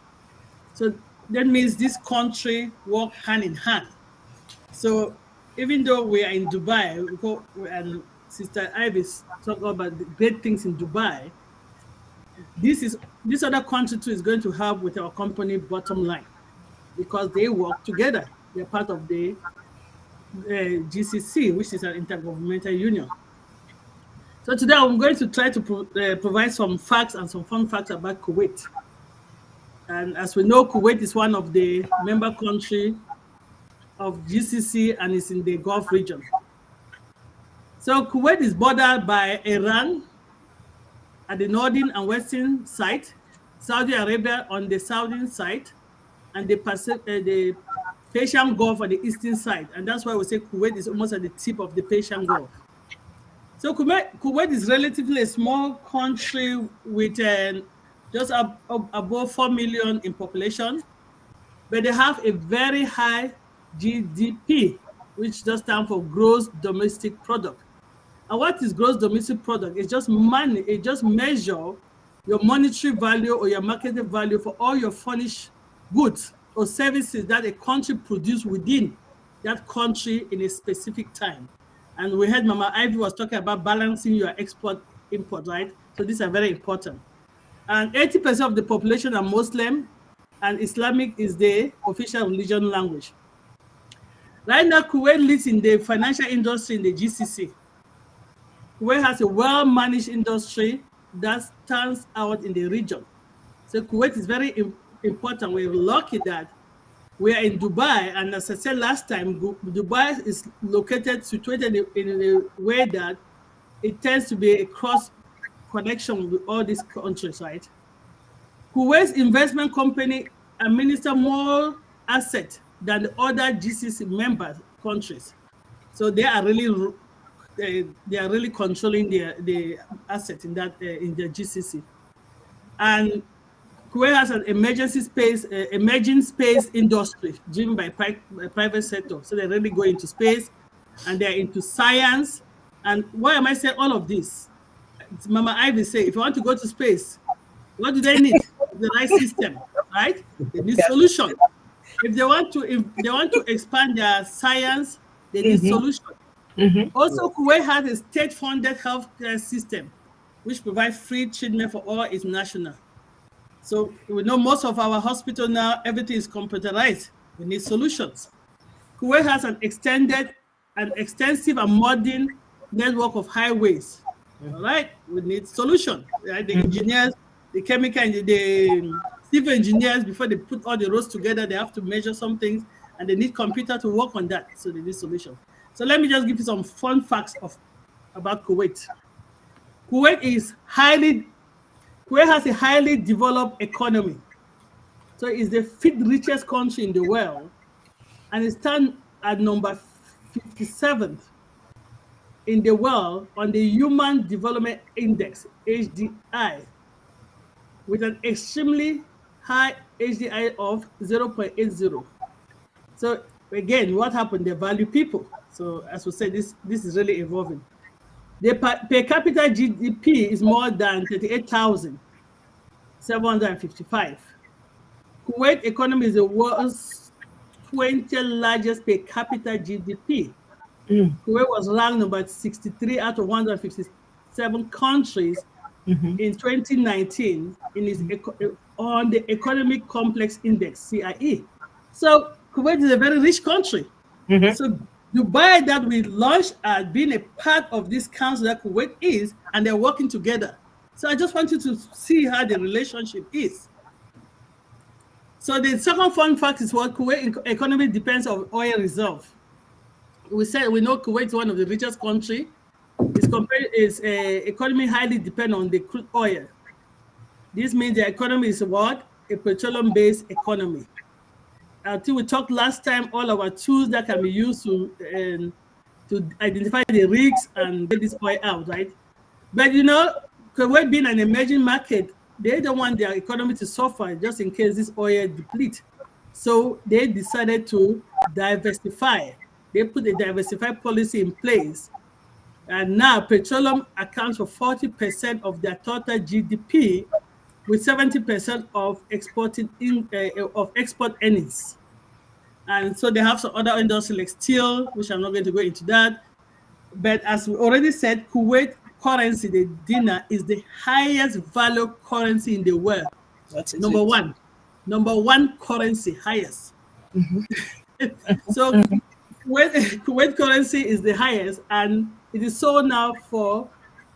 So that means this country work hand in hand. So even though we are in Dubai, and Sister Ivy talked about the great things in Dubai, this other country too is going to help with our company bottom line because they work together. They're part of the GCC, which is an intergovernmental union. So today I'm going to try to provide some facts and some fun facts about Kuwait. And as we know, Kuwait is one of the member countries of GCC and is in the Gulf region. So Kuwait is bordered by Iran at the northern and western side, Saudi Arabia on the southern side, and the Persian Gulf on the eastern side. And that's why we say Kuwait is almost at the tip of the Persian Gulf. So Kuwait is relatively a small country with just above 4 million in population, but they have a very high GDP, which just stands for gross domestic product. And what is gross domestic product? It's just money. It just measures your monetary value or your market value for all your furnished goods or services that a country produces within that country in a specific time. And we heard Mama Ivy was talking about balancing your export-import, right? So these are very important. And 80% of the population are Muslim, and Islamic is the official religion language. Right now, Kuwait leads in the financial industry in the GCC. Kuwait has a well-managed industry that stands out in the region. So Kuwait is very important. We're lucky that we are in Dubai, and as I said last time, Dubai is situated in a way that it tends to be a cross connection with all these countries, right? Kuwait's investment company administer more assets than the other GCC member countries. So they are really controlling the asset in that in the GCC. And Kuwait has an emerging space industry driven by private sector. So they really go into space, and they're into science. And why am I saying all of this? It's Mama Ivy say, if you want to go to space, what do they need? The right system, right? They need solution. If they want to expand their science, they need solution. Also, Kuwait has a state-funded healthcare system, which provides free treatment for all its nationals. So we know most of our hospital now, everything is computerized. We need solutions. Kuwait has an extensive and modern network of highways. All right, we need solution. Right? The engineers, the chemical, the civil engineers, before they put all the roads together, they have to measure some things, and they need computer to work on that. So they need solution. So let me just give you some fun facts about Kuwait. Kuwait has a highly developed economy. So it's the 5th richest country in the world, and it stands at number 57th in the world on the Human Development Index, HDI, with an extremely high HDI of 0.80. So again, what happened? They value people. So as we said, this is really evolving. The per capita GDP is more than 38,755. Kuwait economy is the world's 20th largest per capita GDP. Kuwait was ranked number 63 out of 157 countries in 2019 on the Economic Complex Index, CIE. So Kuwait is a very rich country. So Dubai that we launched has been a part of this council that Kuwait is, and they're working together. So I just want you to see how the relationship is. So the second fun fact is what Kuwait economy depends on oil reserve. We know Kuwait is one of the richest countries. Its economy highly depends on the crude oil. This means the economy is what? A petroleum-based economy. I think we talked last time, all our tools that can be used to identify the rigs and get this oil out, right? But you know, Kuwait being an emerging market, they don't want their economy to suffer just in case this oil depletes. So they decided to diversify. They put a diversified policy in place. And now petroleum accounts for 40% of their total GDP, with 70% of export earnings. And so they have some other industries like steel, which I'm not going to go into that. But as we already said, Kuwait currency, the dinar, is the highest value currency in the world. That is Number it. one. Number one currency, highest. So Kuwait currency is the highest, and it is sold now for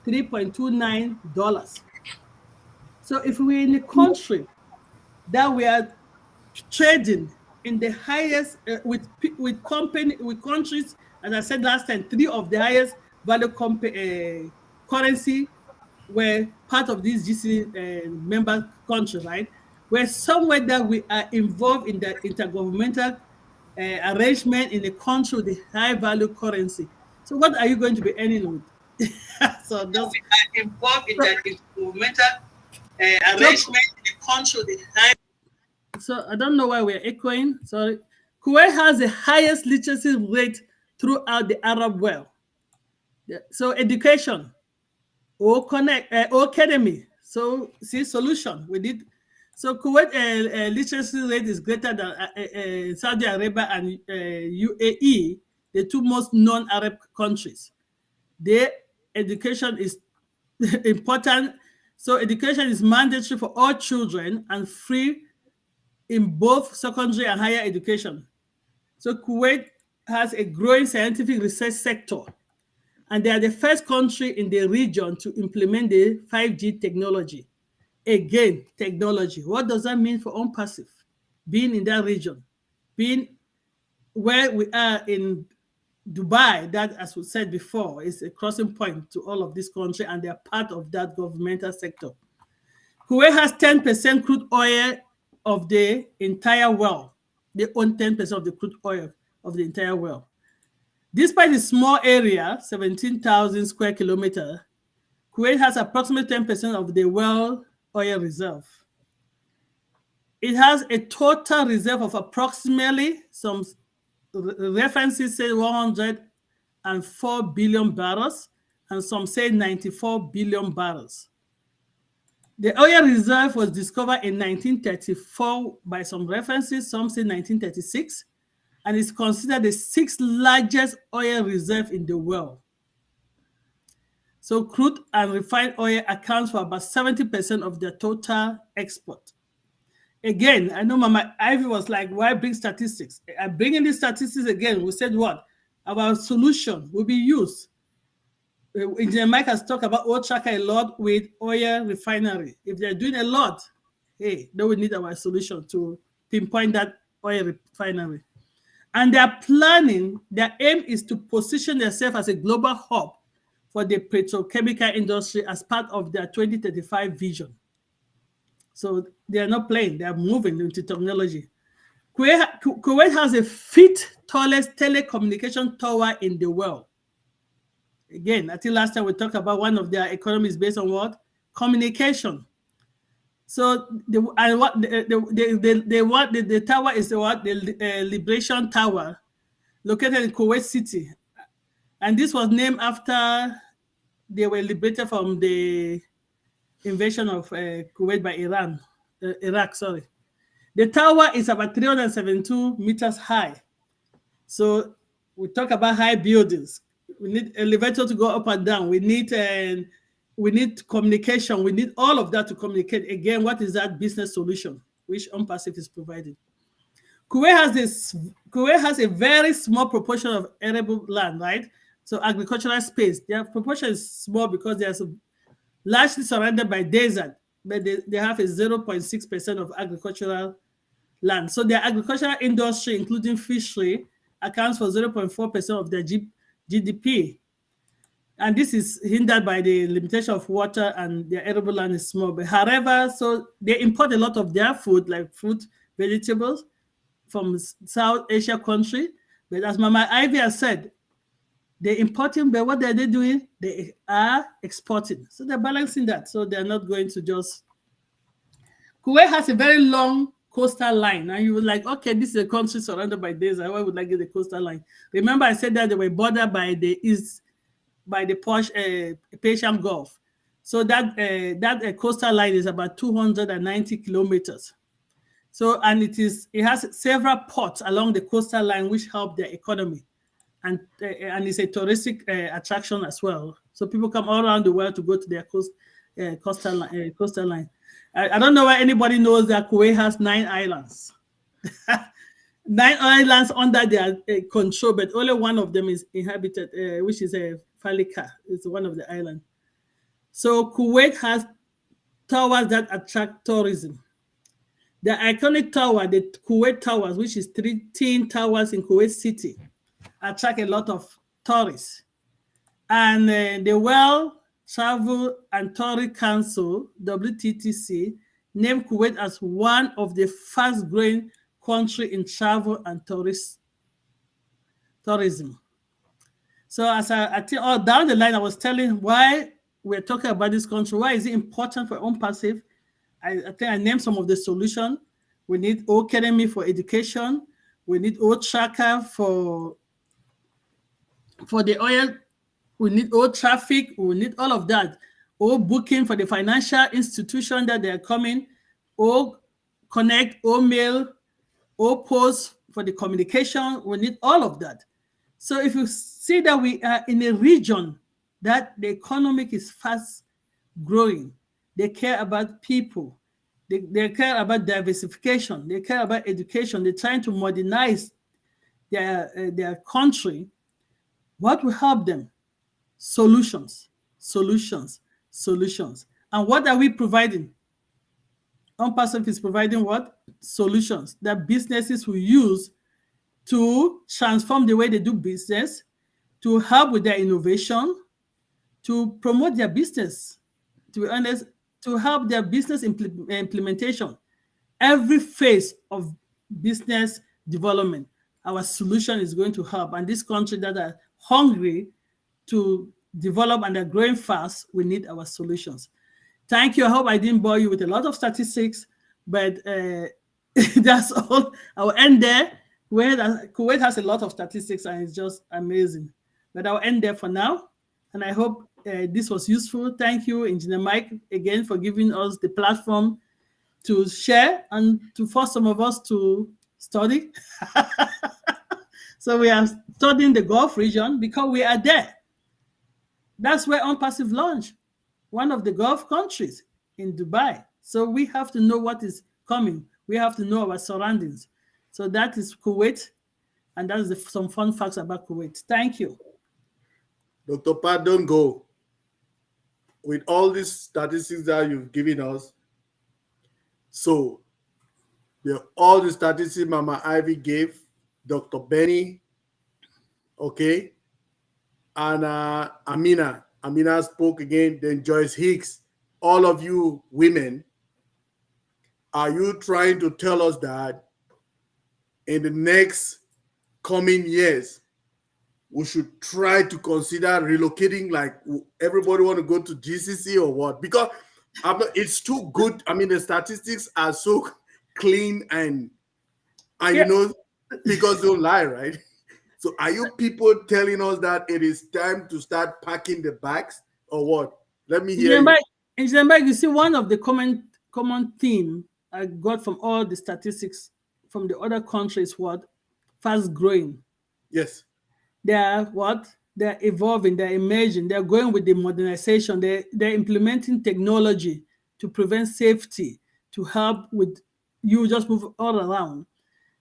$3.29. So if we're in a country that we are trading in the highest with countries, as I said last time, 3 of the highest value currency were part of these GC member countries, right? We're somewhere that we are involved in the intergovernmental arrangement in a country with a high value currency. So what are you going to be earning with? So those we are involved in the intergovernmental arrangement in a country with a high. So I don't know why we're echoing. Sorry. Kuwait has the highest literacy rate throughout the Arab world. So education, or connect, or academy. So see solution. We did. So Kuwait literacy rate is greater than Saudi Arabia and UAE, the 2 most non-Arab countries. Their education is important. So education is mandatory for all children and free in both secondary and higher education. So Kuwait has a growing scientific research sector, and they are the first country in the region to implement the 5G technology. Again, technology. What does that mean for ONPASSIVE? Being in that region, being where we are in Dubai, that, as we said before, is a crossing point to all of this country, and they are part of that governmental sector. Kuwait has 10% crude oil of the entire world. They own 10% of the crude oil of the entire world. Despite the small area, 17,000 square kilometers, Kuwait has approximately 10% of the world oil reserve. It has a total reserve of approximately, some references say 104 billion barrels, and some say 94 billion barrels. The oil reserve was discovered in 1934 by some references, some say 1936, and is considered the 6th largest oil reserve in the world. So crude and refined oil accounts for about 70% of the total export. Again, I know Mama Ivy was like, why bring statistics? I bring in these statistics again. We said what? Our solution will be used. Engineer Mike has talked about oil tracker a lot with oil refinery. If they're doing a lot, hey, they will need our solution to pinpoint that oil refinery. And they're planning, their aim is to position themselves as a global hub for the petrochemical industry as part of their 2035 vision. So they are not playing, they are moving into technology. Kuwait has the 5th tallest telecommunication tower in the world. Again, I think last time we talked about one of their economies based on what? Communication. So the tower is the what? The Liberation Tower, located in Kuwait City, and this was named after they were liberated from the invasion of Kuwait by Iraq. Sorry. The tower is about 372 meters high. So we talk about high buildings. We need elevator to go up and down. We need communication. We need all of that to communicate. Again, what is that business solution which ONPASSIVE is providing? Kuwait has a very small proportion of arable land, right? So agricultural space. Their proportion is small because they are largely surrounded by desert, but they have a 0.6% of agricultural land. So their agricultural industry, including fishery, accounts for 0.4% of their GDP. And this is hindered by the limitation of water, and their arable land is small. But however, so they import a lot of their food, like fruit, vegetables, from South Asia country. But as Mama Ivy has said, they're importing, but what are they doing? They are exporting. So they're balancing that. So they're not going to just... Kuwait has a very long coastal line. And you were like, okay, this is a country surrounded by desert. Why would I get the coastal line? Remember, I said that they were bordered by the east, by the Persian Gulf. So that coastal line is about 290 kilometers. So, and it has several ports along the coastal line which help their economy. and it's a touristic attraction as well. So people come all around the world to go to their coastal line. I don't know why anybody knows that Kuwait has 9 islands. 9 islands under their control, but only one of them is inhabited, which is Falika. It's one of the islands. So Kuwait has towers that attract tourism. The iconic tower, the Kuwait Towers, which is 13 towers in Kuwait City, attract a lot of tourists. And the World Travel and Tourism Council, WTTC, named Kuwait as one of the fast-growing countries in travel and tourism. So as I think down the line, I was telling why we're talking about this country. Why is it important for OnPassive? I think I named some of the solutions. We need Academy for education. We need tracker for the oil. We need traffic. We need all of that. Booking for the financial institution that they're coming. Connect, mail, post for the communication. We need all of that. So if you see that we are in a region that the economic is fast growing, they care about people. They care about diversification. They care about education. They're trying to modernize their country. What will help them? Solutions. And what are we providing? OnPassive is providing what? Solutions that businesses will use to transform the way they do business, to help with their innovation, to promote their business, to be honest, to help their business implementation. Every phase of business development, our solution is going to help. And this country that are hungry to develop and are growing fast, we need our solutions. Thank you. I hope I didn't bore you with a lot of statistics, but that's all. I'll end there. Kuwait has a lot of statistics and it's just amazing. But I'll end there for now. And I hope this was useful. Thank you, Engineer Mike, again for giving us the platform to share and to force some of us to study. So we are studying the Gulf region because we are there. That's where OnPassive launched, one of the Gulf countries in Dubai. So we have to know what is coming. We have to know our surroundings. So that is Kuwait, and that is some fun facts about Kuwait. Thank you. Dr. Pat, don't go. With all these statistics that you've given us, so all the statistics Mama Ivy gave, Dr. Benny, okay, and Amina spoke again, then Joyce Hicks, all of you women, are you trying to tell us that in the next coming years, we should try to consider relocating, like everybody want to go to GCC or what? Because it's too good. I mean, the statistics are so clean and you know, because don't lie, right? So are you people telling us that it is time to start packing the bags or what? Let me hear you. Engineer Mike, you see, one of the common theme I got from all the statistics from the other countries, what? Fast growing. Yes. They're what? They're evolving, they're emerging, they're going with the modernization, they're implementing technology to prevent safety, to help with you just move all around.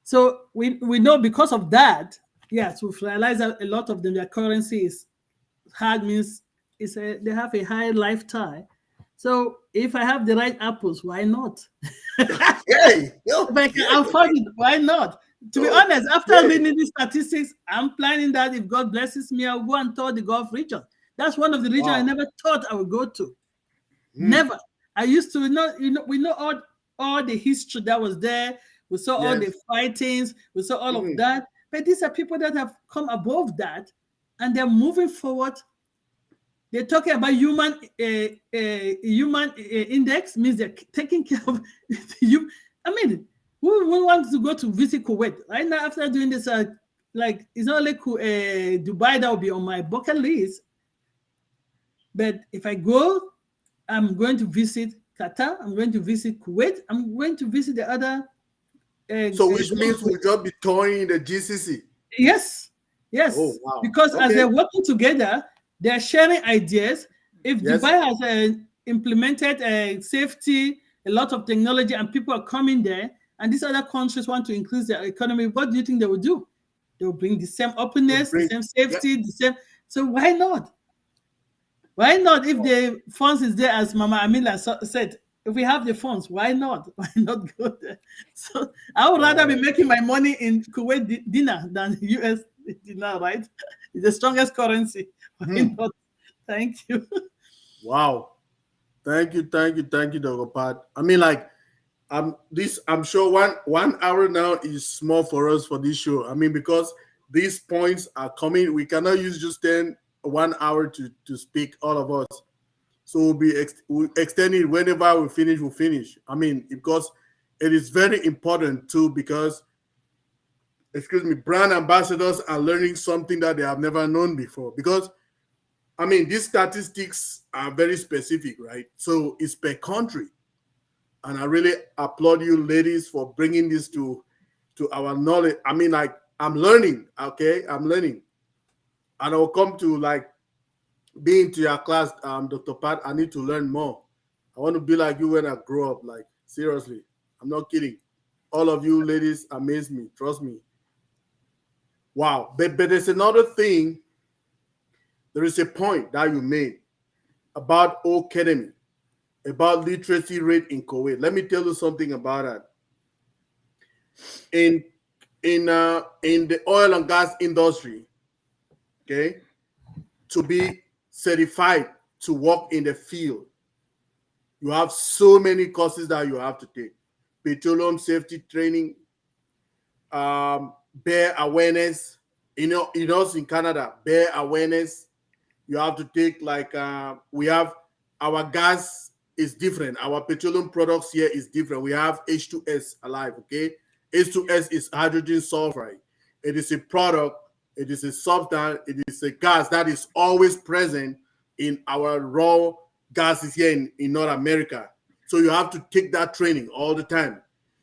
So we know because of that, yes, we've realized that a lot of them, their currency is hard, means they have a high lifetime. So if I have the right apples, why not? Hey, if I can afford it, why not? To be honest, after reading these statistics, I'm planning that if God blesses me, I'll go and tour the Gulf region. That's one of the regions I never thought I would go to. Never. I used to we know all the history that was there. We saw all the fightings. We saw all of that. But these are people that have come above that, and they're moving forward. They're talking about human index, means they're taking care of you. I mean, we want to go to visit Kuwait right now after doing this. Like, it's not like Dubai that will be on my bucket list. But if I go, I'm going to visit Qatar. I'm going to visit Kuwait. I'm going to visit the other. So which means we'll just be touring the GCC. Yes. Yes, Oh, wow. because as Okay. they're working together, they're sharing ideas. If Yes. Dubai has implemented safety, a lot of technology, and people are coming there, and these other countries want to increase their economy, what do you think they will do? They will bring the same openness, the same Yeah. safety, the same. So why not? Why not? If the funds is there, as Mama Amila said, if we have the funds, why not? Why not go there? So I would rather be making my money in Kuwait dinar than US dinar, right? It's the strongest currency. Why not? Thank you. Wow. Thank you, Dr. Pat. I mean, like, I'm sure 1 hour now is small for us for this show. I mean, because these points are coming, we cannot use just 1 hour to speak, all of us. So we'll extend it whenever we finish, we'll finish. I mean, because it is very important too, because, excuse me, brand ambassadors are learning something that they have never known before. Because, I mean, these statistics are very specific, right? So it's per country. And I really applaud you, ladies, for bringing this to our knowledge. I mean, like, I'm learning, okay? I'm learning. And I'll come to, like, being to your class, Dr. Pat. I need to learn more. I want to be like you when I grow up, like, seriously. I'm not kidding. All of you ladies amaze me, trust me. Wow. But there's another thing. There is a point that you made about Academy, about literacy rate in Kuwait. Let me tell you something about that. In the oil and gas industry, okay, to be certified to work in the field, you have so many courses that you have to take. Petroleum safety training, bear awareness. You know, in Canada, bear awareness. You have to take, like, we have our gas is different. Our petroleum products here is different. We have H2S alive, okay? H2S is hydrogen sulfide. It is a product, it is a substance, it is a gas that is always present in our raw gases here in North America. So you have to take that training all the time.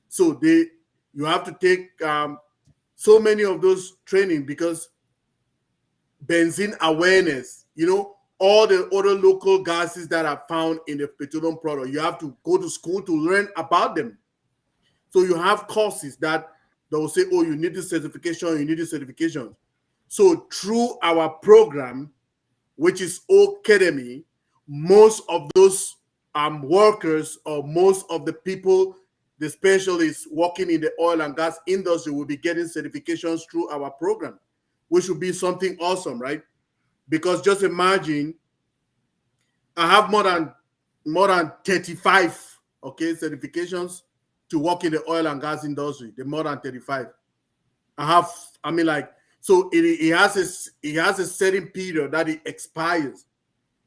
So you have to take so many of those training, because benzene awareness, all the other local gases that are found in the petroleum product, you have to go to school to learn about them. So you have courses that will say, oh, you need this certification, you need this certification. So through our program, which is Academy, most of those workers, or most of the people, the specialists working in the oil and gas industry, will be getting certifications through our program, which would be something awesome, right? Because just imagine, I have more than 35, okay, certifications to work in the oil and gas industry. The more than 35. So it has a certain period that it expires.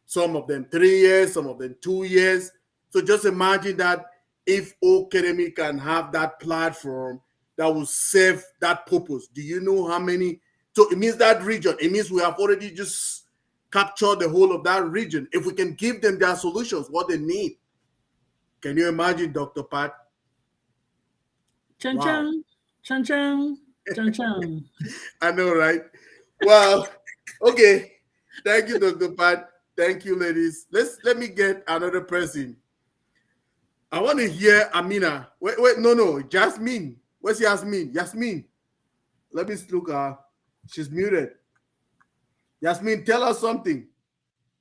Some of them 3 years, some of them 2 years. So just imagine that if Academy can have that platform that will serve that purpose. Do you know how many? So it means that region, it means we have already just captured the whole of that region. If we can give them their solutions, what they need. Can you imagine, Dr. Pat? Chan Wow. chan, chan chan, chan chan. I know, right? Well, okay. Thank you, Dr. Pat. Thank you, ladies. Let me get another person. I want to hear Amina. Wait, no. Jasmine. Where's Yasmin? Yasmin. Let me look her. She's muted. Yasmin, tell us something.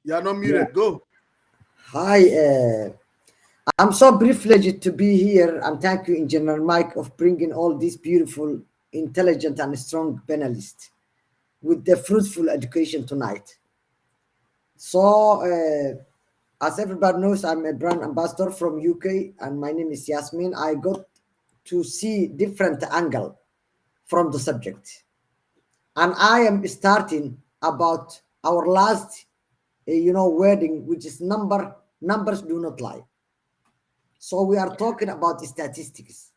You're not muted. Yeah. Go. Hi, I'm so privileged to be here, and thank you, Engineer Mike, of bringing all these beautiful, intelligent, and strong panelists with the fruitful education tonight. So, as everybody knows, I'm a brand ambassador from UK, and my name is Yasmin. I got to see different angle from the subject, and I am starting about our last, wording, which is numbers do not lie. So we are talking about statistics.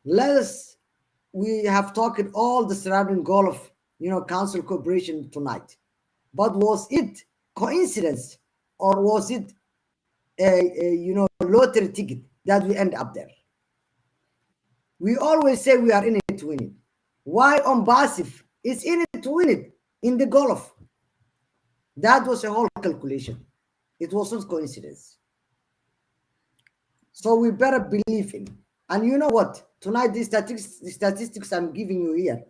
We have talked all the surrounding goal of, council cooperation tonight. But was it coincidence, or was it a lottery ticket that we end up there? We always say we are in it to win it. Why on passive is in it to win it in the Gulf. That was a whole calculation. It wasn't coincidence. So we better believe in. And you know what? Tonight, the statistics I'm giving you here,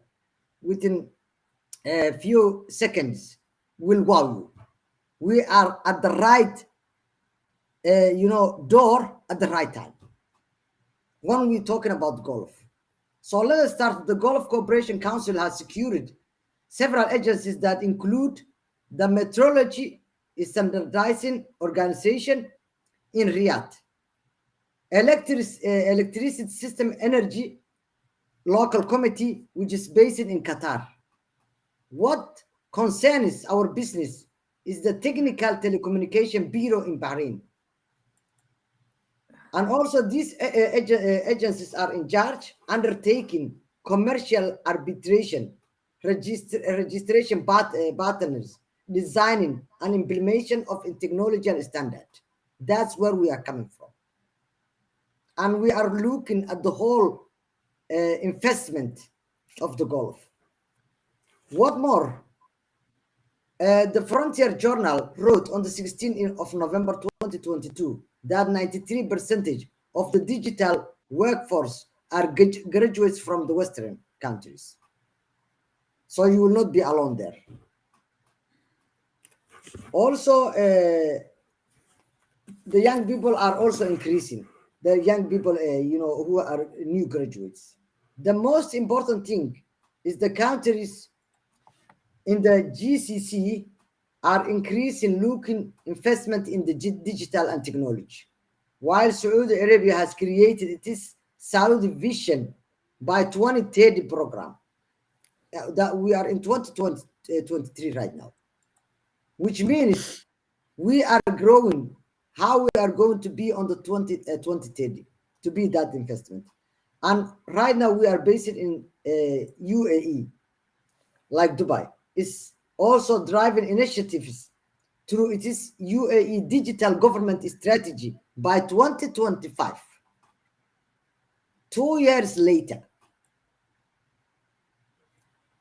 within a few seconds, will wow you. We are at the right, door at the right time when we're talking about Gulf. So let us start. The Gulf Cooperation Council has secured several agencies that include the Meteorology Standardizing Organization in Riyadh, Electricity System Energy Local Committee, which is based in Qatar. What concerns our business is the Technical Telecommunication Bureau in Bahrain. And also these agencies are in charge undertaking commercial arbitration, registration partners, designing and implementation of a technology standard. That's where we are coming from. And we are looking at the whole investment of the Gulf. What more? The Frontier Journal wrote on the 16th of November 2022 that 93% of the digital workforce are graduates from the Western countries. So you will not be alone there. Also, the young people are also increasing. The young people, who are new graduates. The most important thing is the countries in the GCC are increasing looking investment in the digital and technology, while Saudi Arabia has created its Saudi Vision by 2030 program. That we are in 2023 right now, which means we are growing. How we are going to be on the 2030 to be that investment. And right now we are based in UAE, like Dubai, is also driving initiatives through its UAE digital government strategy by 2025. 2 years later.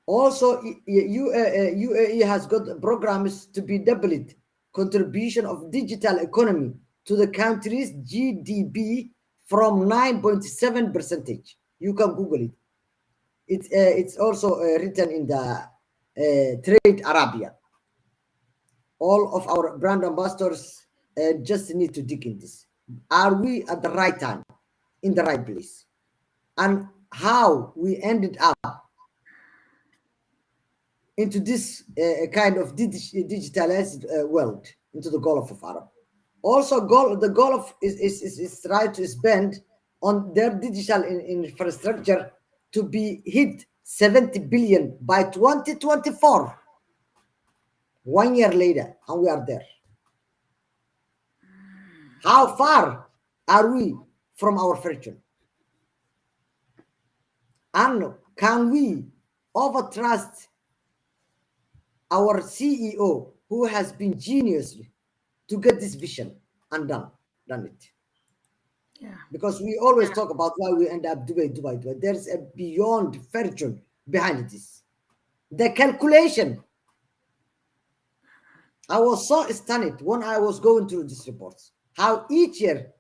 Also, UAE has got programs to be doubled contribution of digital economy to the country's GDP from 9.7%. You can Google it. It's also written in the Trade Arabia. All of our brand ambassadors just need to dig in this. Are we at the right time, in the right place? And how we ended up into this kind of digitalized world, into the Gulf of Arab. Also, the Gulf is trying to spend on their digital infrastructure to be hit 70 billion by 2024. 1 year later, and we are there. How far are we from our fortune? And can we overtrust our CEO, who has been genius to get this vision and done it? Yeah. Because we always talk about why we end up Dubai. There's a beyond fortune behind this. The calculation. I was so stunned when I was going through these reports. How each year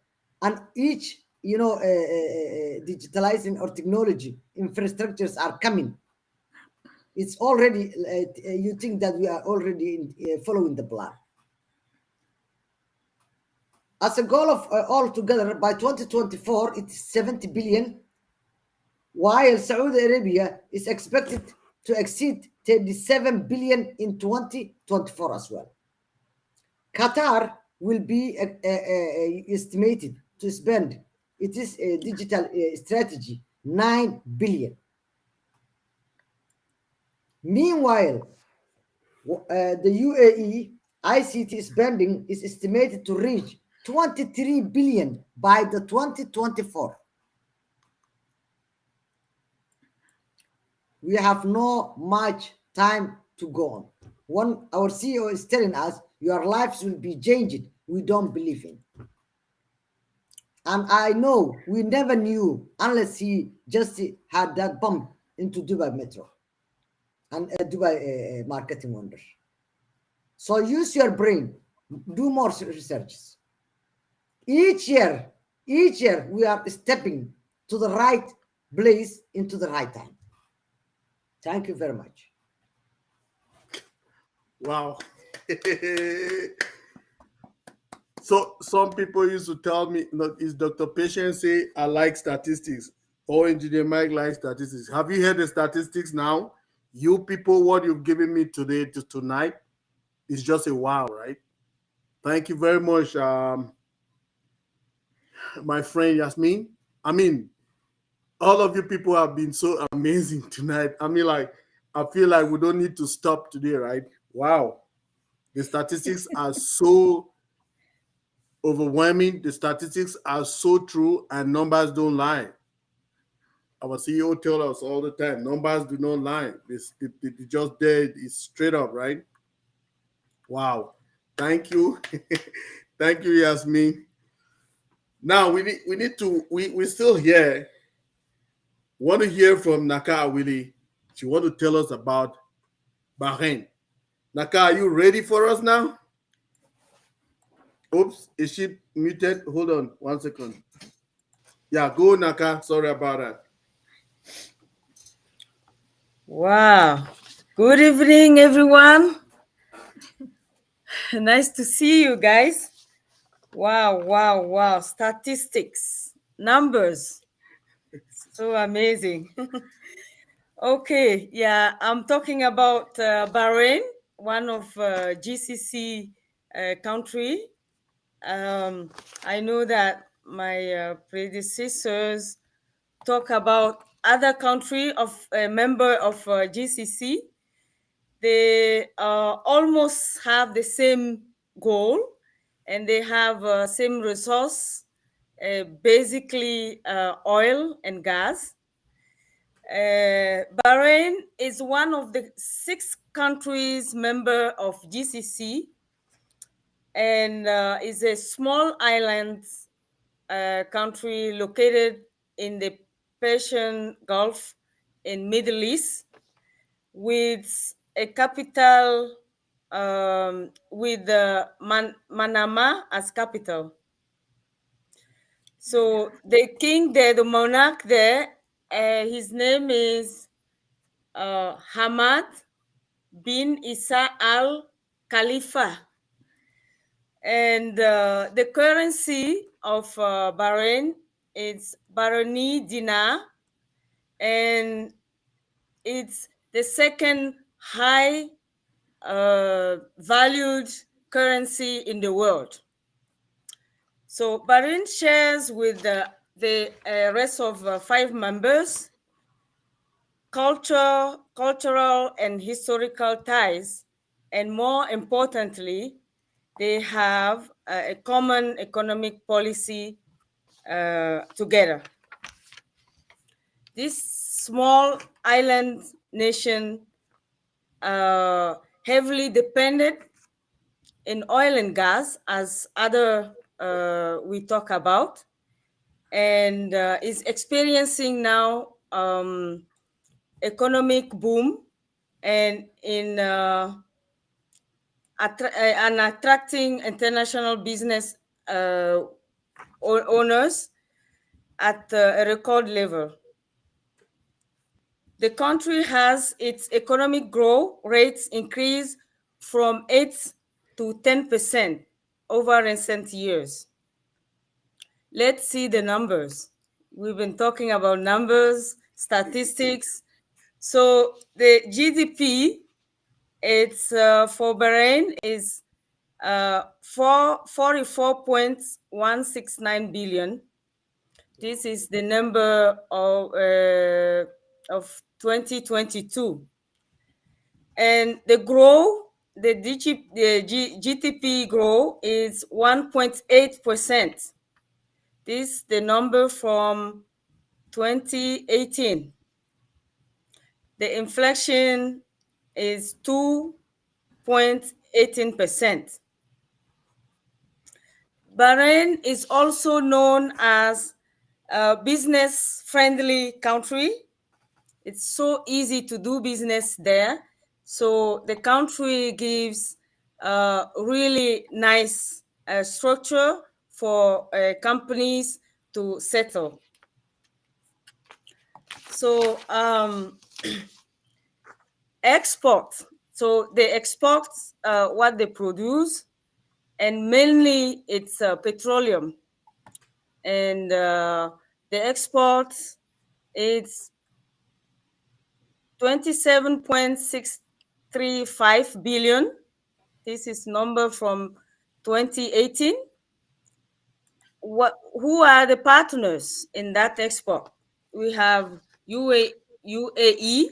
and each digitalizing or technology infrastructures are coming. It's already you think that we are already following the plan. As a goal of altogether by 2024, it's 70 billion, while Saudi Arabia is expected to exceed 37 billion in 2024 as well. Qatar will be estimated to spend its digital strategy 9 billion. Meanwhile, the UAE ICT spending is estimated to reach 23 billion by the 2024. We have no much time to go on. When our CEO is telling us your lives will be changed, we don't believe in. And I know we never knew unless he just had that bump into Dubai Metro. and Dubai marketing wonder. So use your brain, do more researches. Each year, we are stepping to the right place into the right time. Thank you very much. Wow. So some people used to tell me, is Dr. Patient say I like statistics, or Engineer Mike likes statistics. Have you heard the statistics now? You people, what you've given me today to tonight is just a wow, right? Thank you very much, my friend Yasmin. I mean, all of you people have been so amazing tonight. I mean, like, I feel like we don't need to stop today, right? Wow. The statistics are so overwhelming. The statistics are so true, and numbers don't lie. Our CEO tells us all the time, numbers do not lie. They just there. It's straight up, right? Wow. Thank you. Thank you, Yasmin. Now we're still here. Want to hear from Naka Willie. She want to tell us about Bahrain. Naka, are you ready for us now? Oops, is she muted? Hold on 1 second. Yeah, go Naka. Sorry about that. Wow. Good evening, everyone. Nice to see you guys. Wow. Statistics, numbers. So amazing. Okay, yeah, I'm talking about Bahrain, one of GCC country. I know that my predecessors talk about other country of a member of GCC. They almost have the same goal, and they have same resource, basically oil and gas. Bahrain is one of the 6 countries member of GCC, and is a small island country located in the Persian Gulf in Middle East, with a capital with Manama as capital. So the king there, the monarch there, his name is Hamad bin Isa al Khalifa. And the currency of Bahrain is Bahraini dinar, and it's the second high valued currency in the world. So Bahrain shares with the rest of 5 members cultural and historical ties, and more importantly, they have a common economic policy together. This small island nation heavily dependent in oil and gas, as other we talk about, and is experiencing now economic boom, and in and attracting international business owners at a record level. The country has its economic growth rates increased from 8 to 10% over recent years. Let's see the numbers. We've been talking about numbers, statistics. So the GDP, it's for Bahrain is 44.169 billion. This is the number of 2022. And the growth, the GDP growth is 1.8%. This is the number from 2018. The inflation is 2.18%. Bahrain is also known as a business-friendly country. It's so easy to do business there. So the country gives really nice structure for companies to settle. So export. So they export what they produce, and mainly it's petroleum. And the export is 27.635 billion. This is number from 2018. Who are the partners in that export? We have UAE,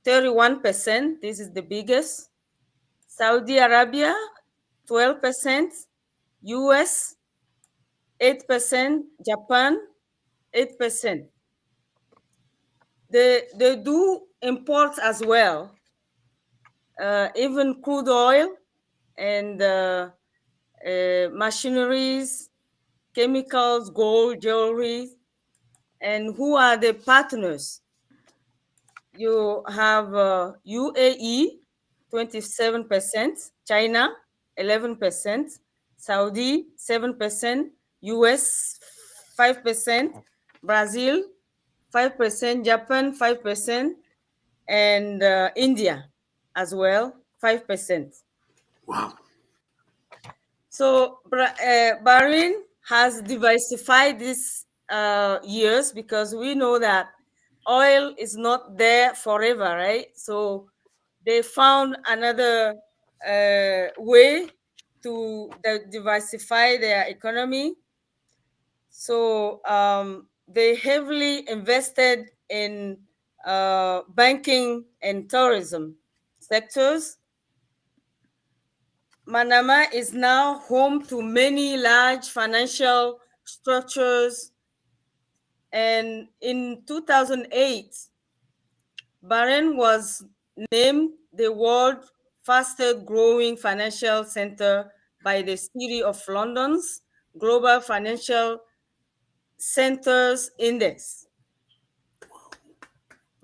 31%. This is the biggest. Saudi Arabia, 12%. US, 8%. Japan, 8%. They do import as well, even crude oil and machineries, chemicals, gold, jewelry. And who are the partners? You have UAE, 27%, China, 11%, Saudi, 7%, US, 5%, Brazil, 5%, Japan, 5%, and India as well, 5%. Wow. So Bahrain has diversified these years, because we know that oil is not there forever, right? So they found another way to diversify their economy. So they heavily invested in banking and tourism sectors. Manama is now home to many large financial structures. And in 2008, Bahrain was named the world's fastest growing financial center by the City of London's Global Financial Centers Index.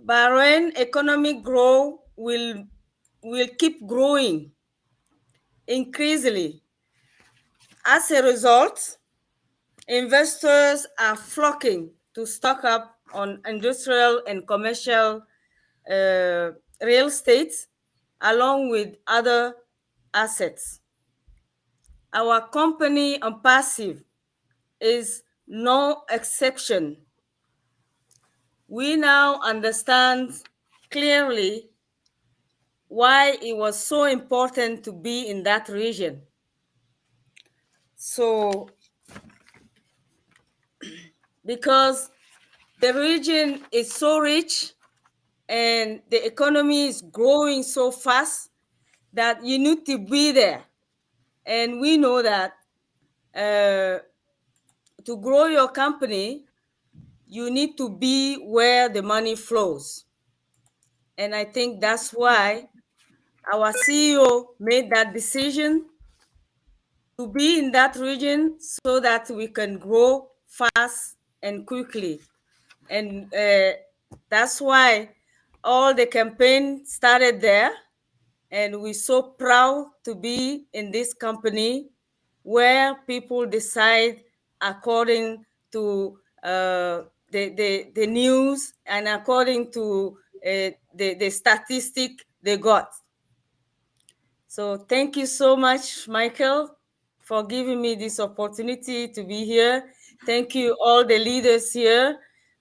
Bahrain economic growth will keep growing increasingly. As a result, investors are flocking to stock up on industrial and commercial real estate, along with other assets. Our company on passive is no exception. We now understand clearly why it was so important to be in that region. So, because the region is so rich and the economy is growing so fast that you need to be there. And we know that to grow your company, you need to be where the money flows. And I think that's why our CEO made that decision to be in that region, so that we can grow fast and quickly. And that's why all the campaign started there. And we're so proud to be in this company where people decide according to the news and according to the statistic they got. So thank you so much, Michael, for giving me this opportunity to be here. Thank you, all the leaders here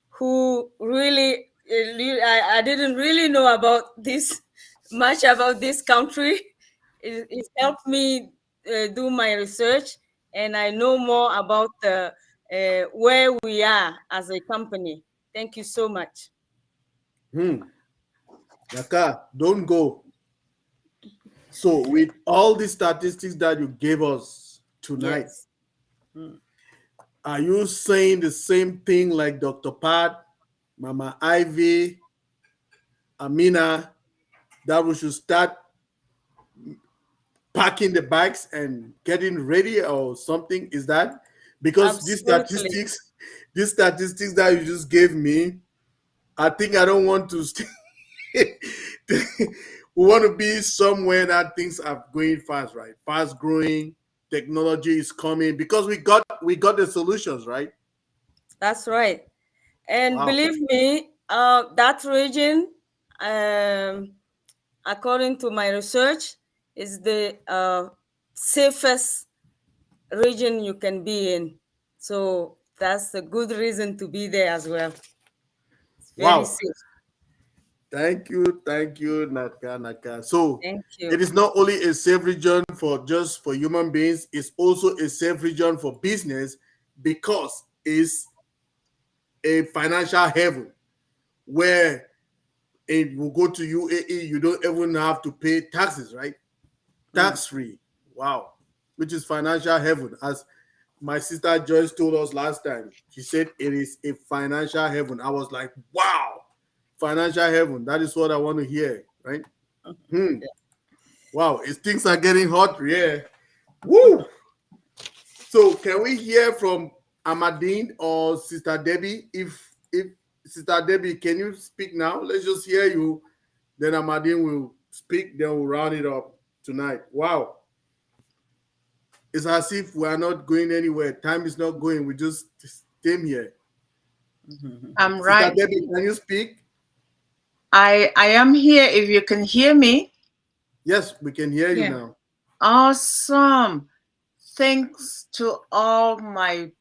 who really, I didn't really know about this, much about this country. It helped me do my research, and I know more about where we are as a company. Thank you so much. Yaka, don't go. So, with all the statistics that you gave us tonight, Yes. are you saying the same thing like Dr. Pat, Mama Ivy, Amina, that we should start packing the bags and getting ready or something? Is that because Absolutely. these statistics that you just gave me, I think I don't want to stay. We want to be somewhere that things are going fast, right? Fast growing, technology is coming because we got the solutions, right? That's right. And Wow. believe me, that region, um, according to my research, is the safest region you can be in. So that's a good reason to be there as well. It's very Wow. safe. Thank you, Naka. So Thank it you. is not only a safe region for just for human beings, it's also a safe region for business because it's a financial heaven where if you go to UAE, you don't even have to pay taxes, right? Tax free. Wow. Which is financial heaven. As my sister Joyce told us last time, she said it is a financial heaven. I was like, wow, financial heaven. That is what I want to hear, right? Wow, things are getting hot, yeah. Woo! So can we hear from Amadine or Sister Debbie? If Sister Debbie, can you speak now? Let's just hear you. Then Amadine will speak, then we'll round it up tonight. Wow. It's as if we are not going anywhere. Time is not going. We just came here. I'm Sister right. Debbie, can you speak? I am here if you can hear me. Yes, we can hear you Yeah. now. Awesome. Thanks to all my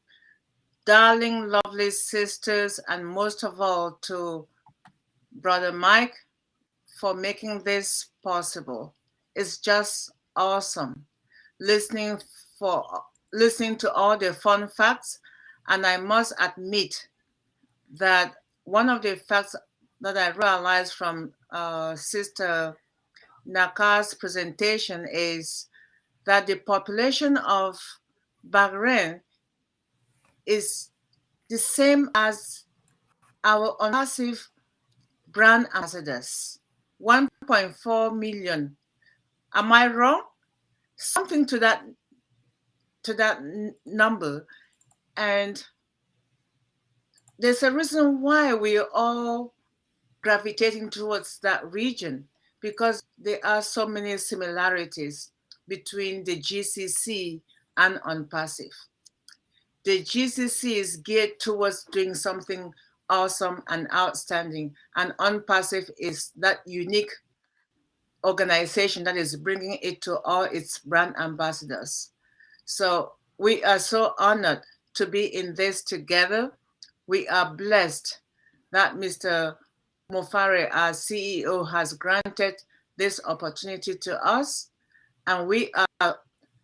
darling, lovely sisters, and most of all to Brother Mike for making this possible. It's just awesome listening listening to all the fun facts. And I must admit that one of the facts that I realized from Sister Naka's presentation is that the population of Bahrain is the same as our massive brand ambassadors, 1.4 million. Am I wrong? Something to that number. And there's a reason why we are all gravitating towards that region, because there are so many similarities between the GCC and UNPASSIVE. The GCC is geared towards doing something awesome and outstanding, and UNPASSIVE is that unique organization that is bringing it to all its brand ambassadors. So we are so honored to be in this together. We are blessed that Mr. Mofare, our CEO, has granted this opportunity to us. And we are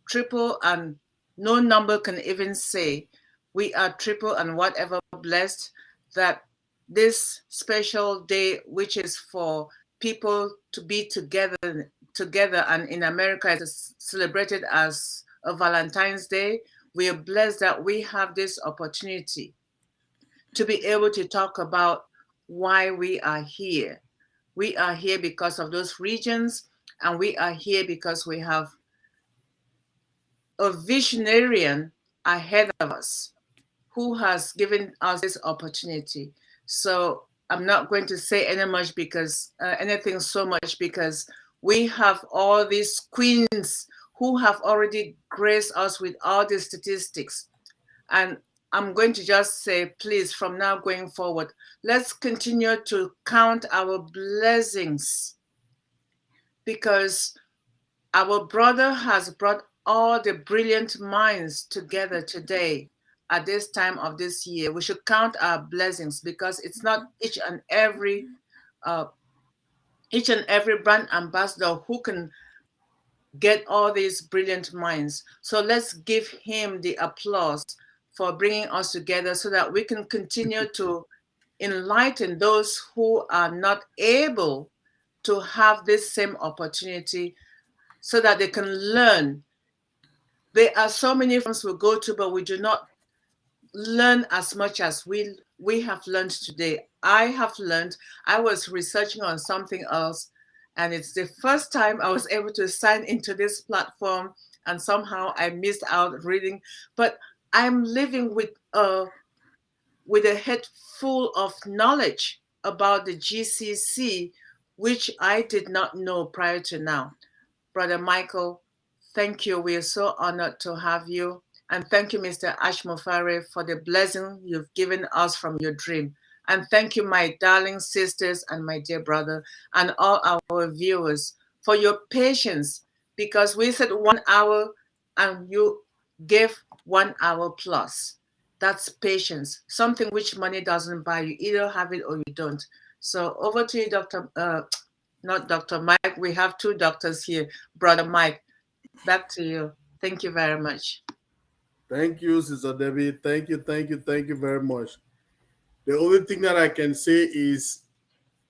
triple, and no number can even say we are triple and whatever blessed that this special day, which is for people to be together, and in America it is celebrated as a Valentine's Day. We are blessed that we have this opportunity to be able to talk about why we are here. We are here because of those regions, and we are here because we have a visionarian ahead of us who has given us this opportunity. So I'm not going to say anything so much, because we have all these queens who have already graced us with all these statistics. And I'm going to just say, please, from now going forward, let's continue to count our blessings, because our brother has brought all the brilliant minds together today at this time of this year. We should count our blessings, because it's not each and every brand ambassador who can get all these brilliant minds. So let's give him the applause for bringing us together so that we can continue to enlighten those who are not able to have this same opportunity, so that they can learn. There are so many firms we go to, but we do not learn as much as we have learned today. I was researching on something else, and it's the first time I was able to sign into this platform, and somehow I missed out reading. But I'm living with a head full of knowledge, about the GCC, which I did not know prior to now. Brother Michael, thank you. We are so honored to have you. And thank you, Mr. Ashmofare, for the blessing you've given us from your dream. And thank you, my darling sisters and my dear brother, and all our viewers for your patience, because we said 1 hour and you gave 1 hour plus. That's patience, something which money doesn't buy. You either have it or you don't. So over to you, not Dr. Mike. We have two doctors here. Brother Mike, back to you. Thank you very much. Thank you, Sister Debbie. Thank you, thank you, thank you very much. The only thing that I can say is,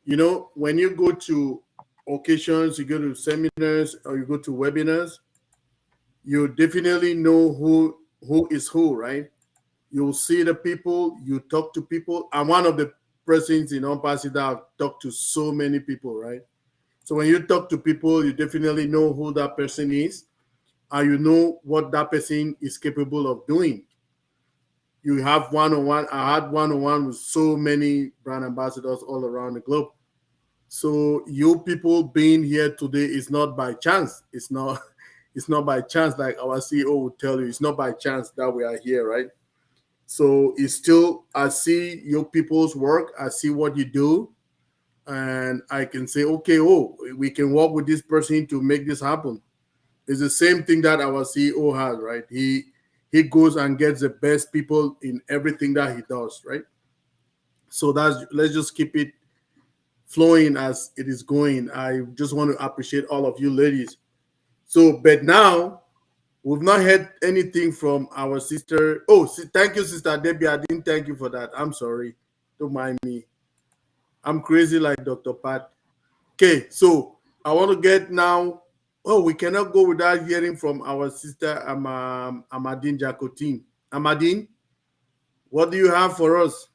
when you go to occasions, you go to seminars, or you go to webinars, you definitely know who is who, right? You'll see the people, you talk to people. I'm one of the persons in Ompasi that I've talked to so many people, right? So when you talk to people, you definitely know who that person is, and you know what that person is capable of doing. You have one-on-one. I had one-on-one with so many brand ambassadors all around the globe. So you people being here today is not by chance. It's not it's not by chance, like our CEO would tell you. It's not by chance that we are here, right? So it's still, I see your people's work, I see what you do, and I can say, okay, we can work with this person to make this happen. It's the same thing that our CEO has, right? He goes and gets the best people in everything that he does, right? So let's just keep it flowing as it is going. I just want to appreciate all of you ladies. So, but now we've not heard anything from our sister. Oh, thank you, Sister Debbie. I didn't thank you for that. I'm sorry. Don't mind me. I'm crazy like Dr. Pat. Okay, so I want to get now. Oh, we cannot go without hearing from our sister Amadine Jacotin. Amadine, what do you have for us?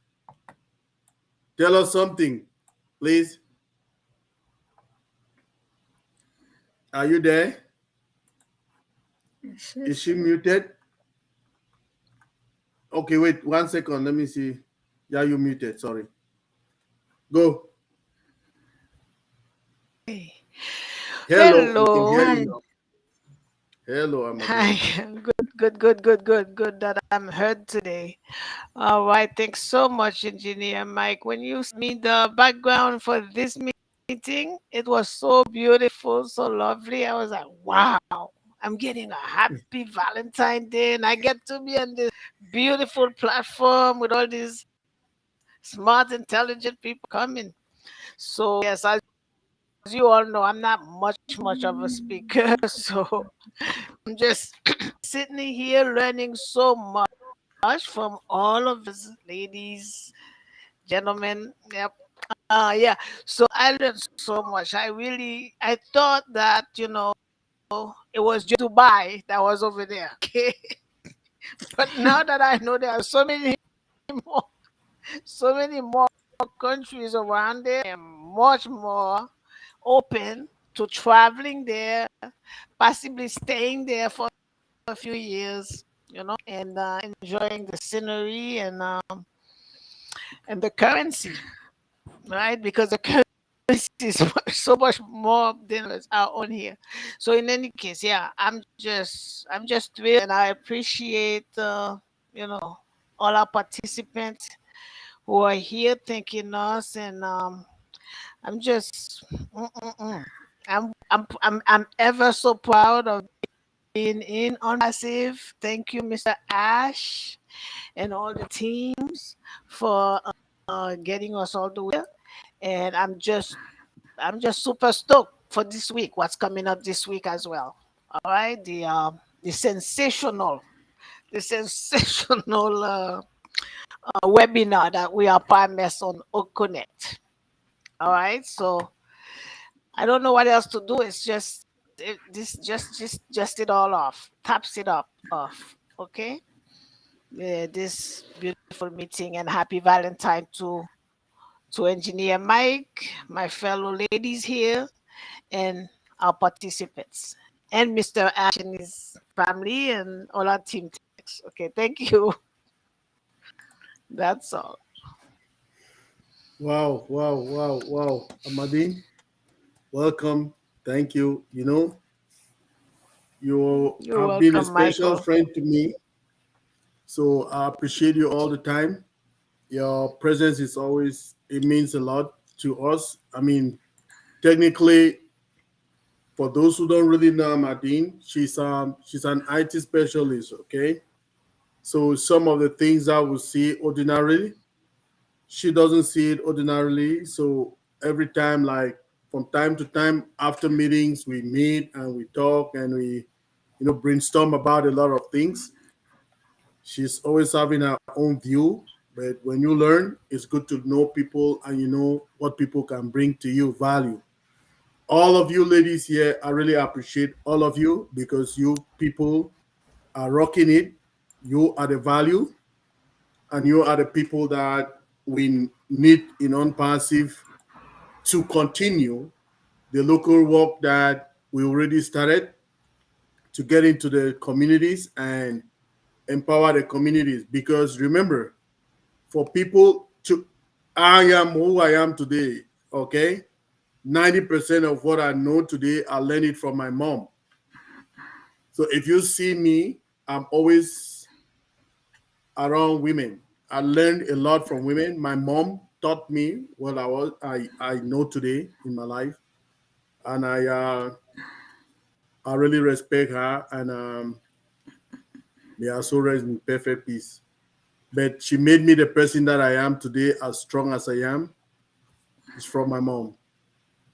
Tell us something, please. Are you there? Is she muted? Okay, wait 1 second. Let me see. Yeah, you muted. Sorry. Go. Hello. We can hear Hello. you now. Hello, Amadine. Hi. Good that I'm heard today. All right. Thanks so much, Engineer Mike. When you sent me the background for this meeting, it was so beautiful, so lovely. I was like, wow, I'm getting a happy Valentine's Day, and I get to be on this beautiful platform with all these smart, intelligent people coming. So, yes, as you all know, I'm not much of a speaker. So I'm just sitting here learning so much from all of us ladies, gentlemen. Yep. Yeah. So I learned so much. I thought that, it was just Dubai that was over there. Okay. But now that I know there are more, so many more countries around there and much more open to traveling there, possibly staying there for a few years, and enjoying the scenery and the currency, right? Because the currency is so much more than our own here. So in any case, yeah, I'm just thrilled, and I appreciate all our participants who are here thanking us, and I'm just I'm ever so proud of being in on Massive. Thank you, Mr. Ash, and all the teams for getting us all the way. And I'm just super stoked for this week. What's coming up this week as well? All right, the sensational webinar that we are partners on Okonet. All right, so I don't know what else to do. It's just just it all off, taps it up off. Okay, yeah, this beautiful meeting, and happy Valentine to Engineer Mike, my fellow ladies here, and our participants, and Mr. Ash and his family, and all our team. Okay, thank you. That's all. Wow, wow, wow, wow. Amadine, welcome. Thank you. You know, you You're have been a welcome, special Michael. friend to me. So I appreciate you all the time. Your presence is always, it means a lot to us. I mean, technically, for those who don't really know Amadine, she's an IT specialist, okay? So some of the things I would see ordinarily, she doesn't see it ordinarily. So every time, like from time to time after meetings, we meet and we talk and we, brainstorm about a lot of things. She's always having her own view, but when you learn, it's good to know people and you know what people can bring to you value. All of you ladies here, I really appreciate all of you because you people are rocking it. You are the value and you are the people that we need in on passive to continue the local work that we already started to get into the communities and empower the communities. Because remember, for people to, I am who I am today, okay? 90% of what I know today, I learned it from my mom. So if you see me, I'm always around women. I learned a lot from women. My mom taught me what I know today in my life, and I really respect her, and may her soul rest in perfect peace. But she made me the person that I am today, as strong as I am. It's from my mom.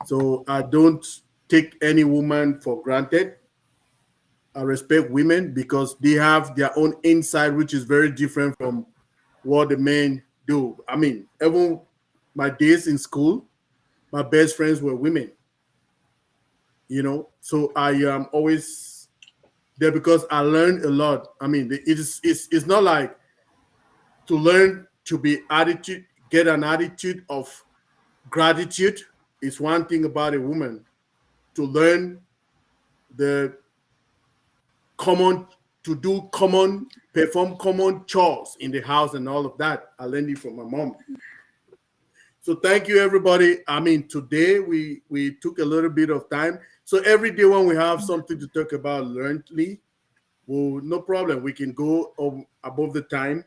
So I don't take any woman for granted. I respect women because they have their own insight, which is very different from what the men do. I mean, even my days in school, my best friends were women, So I am always there because I learned a lot. I mean, it's not like to learn to be attitude, get an attitude of gratitude is one thing about a woman. To learn the common to do common perform common chores in the house and all of that. I learned it from my mom. So thank you everybody. I mean, today we took a little bit of time. So every day when we have something to talk about learnedly, well, no problem. We can go above the time.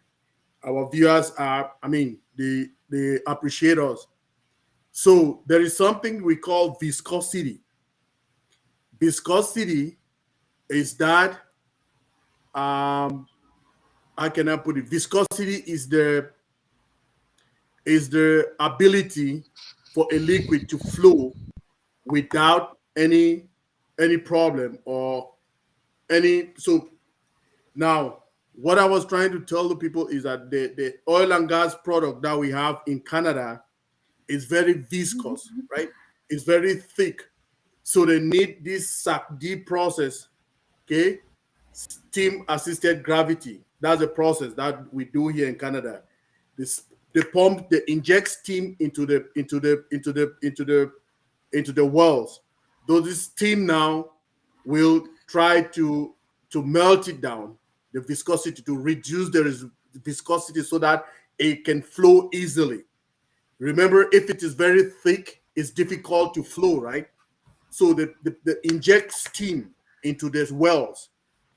Our viewers are, I mean, they appreciate us. So there is something we call viscosity. Viscosity is that how can I put it? Viscosity is the ability for a liquid to flow without any problem or any. So now what I was trying to tell the people is that the oil and gas product that we have in Canada is very viscous, right? It's very thick. So they need this SAC-D process, okay? Steam assisted gravity. That's a process that we do here in Canada. This they inject steam into the wells. Though this steam now will try to melt it down, the viscosity, to reduce the viscosity so that it can flow easily. Remember, if it is very thick, it's difficult to flow, right? So the inject steam into these wells.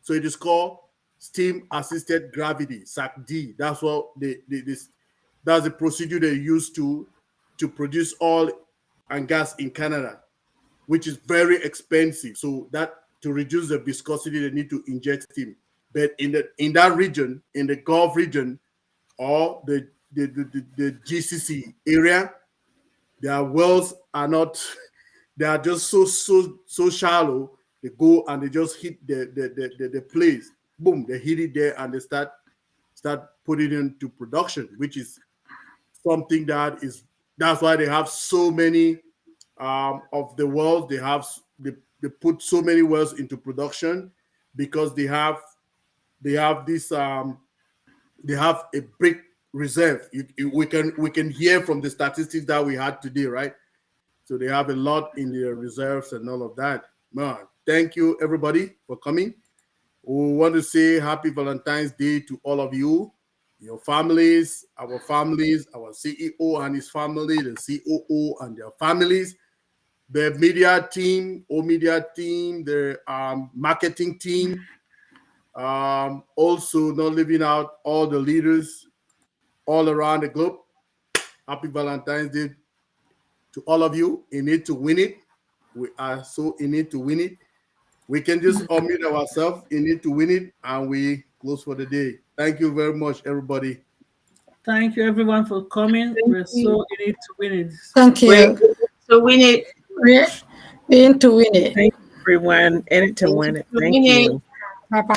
So it is called steam assisted gravity, SAC-D. That's what that's the procedure they use to produce oil and gas in Canada, which is very expensive. So that to reduce the viscosity, they need to inject steam. But in that region, in the Gulf region or the GCC area, their wells are not. They are just so shallow. They go and they just hit the place. Boom! They hit it there and they start putting it into production, which is something that's why they have so many of the wells. They put so many wells into production because they have this they have a big reserve. We can hear from the statistics that we had today, right? So they have a lot in their reserves and all of that. Man, thank you everybody for coming. We want to say happy Valentine's Day to all of you. your families, our CEO and his family, the COO and their families, the media team, O media team, the marketing team, also not leaving out all the leaders all around the globe. Happy Valentine's Day to all of you. In it to win it. We are so in it to win it. We can just unmute ourselves in it to win it, and we close for the day. Thank you very much, everybody. Thank you, everyone, for coming. We're so in it to win it. Thank you. So we need We're in to win it. Thank you, everyone. In it to win it. Thank you. Bye bye.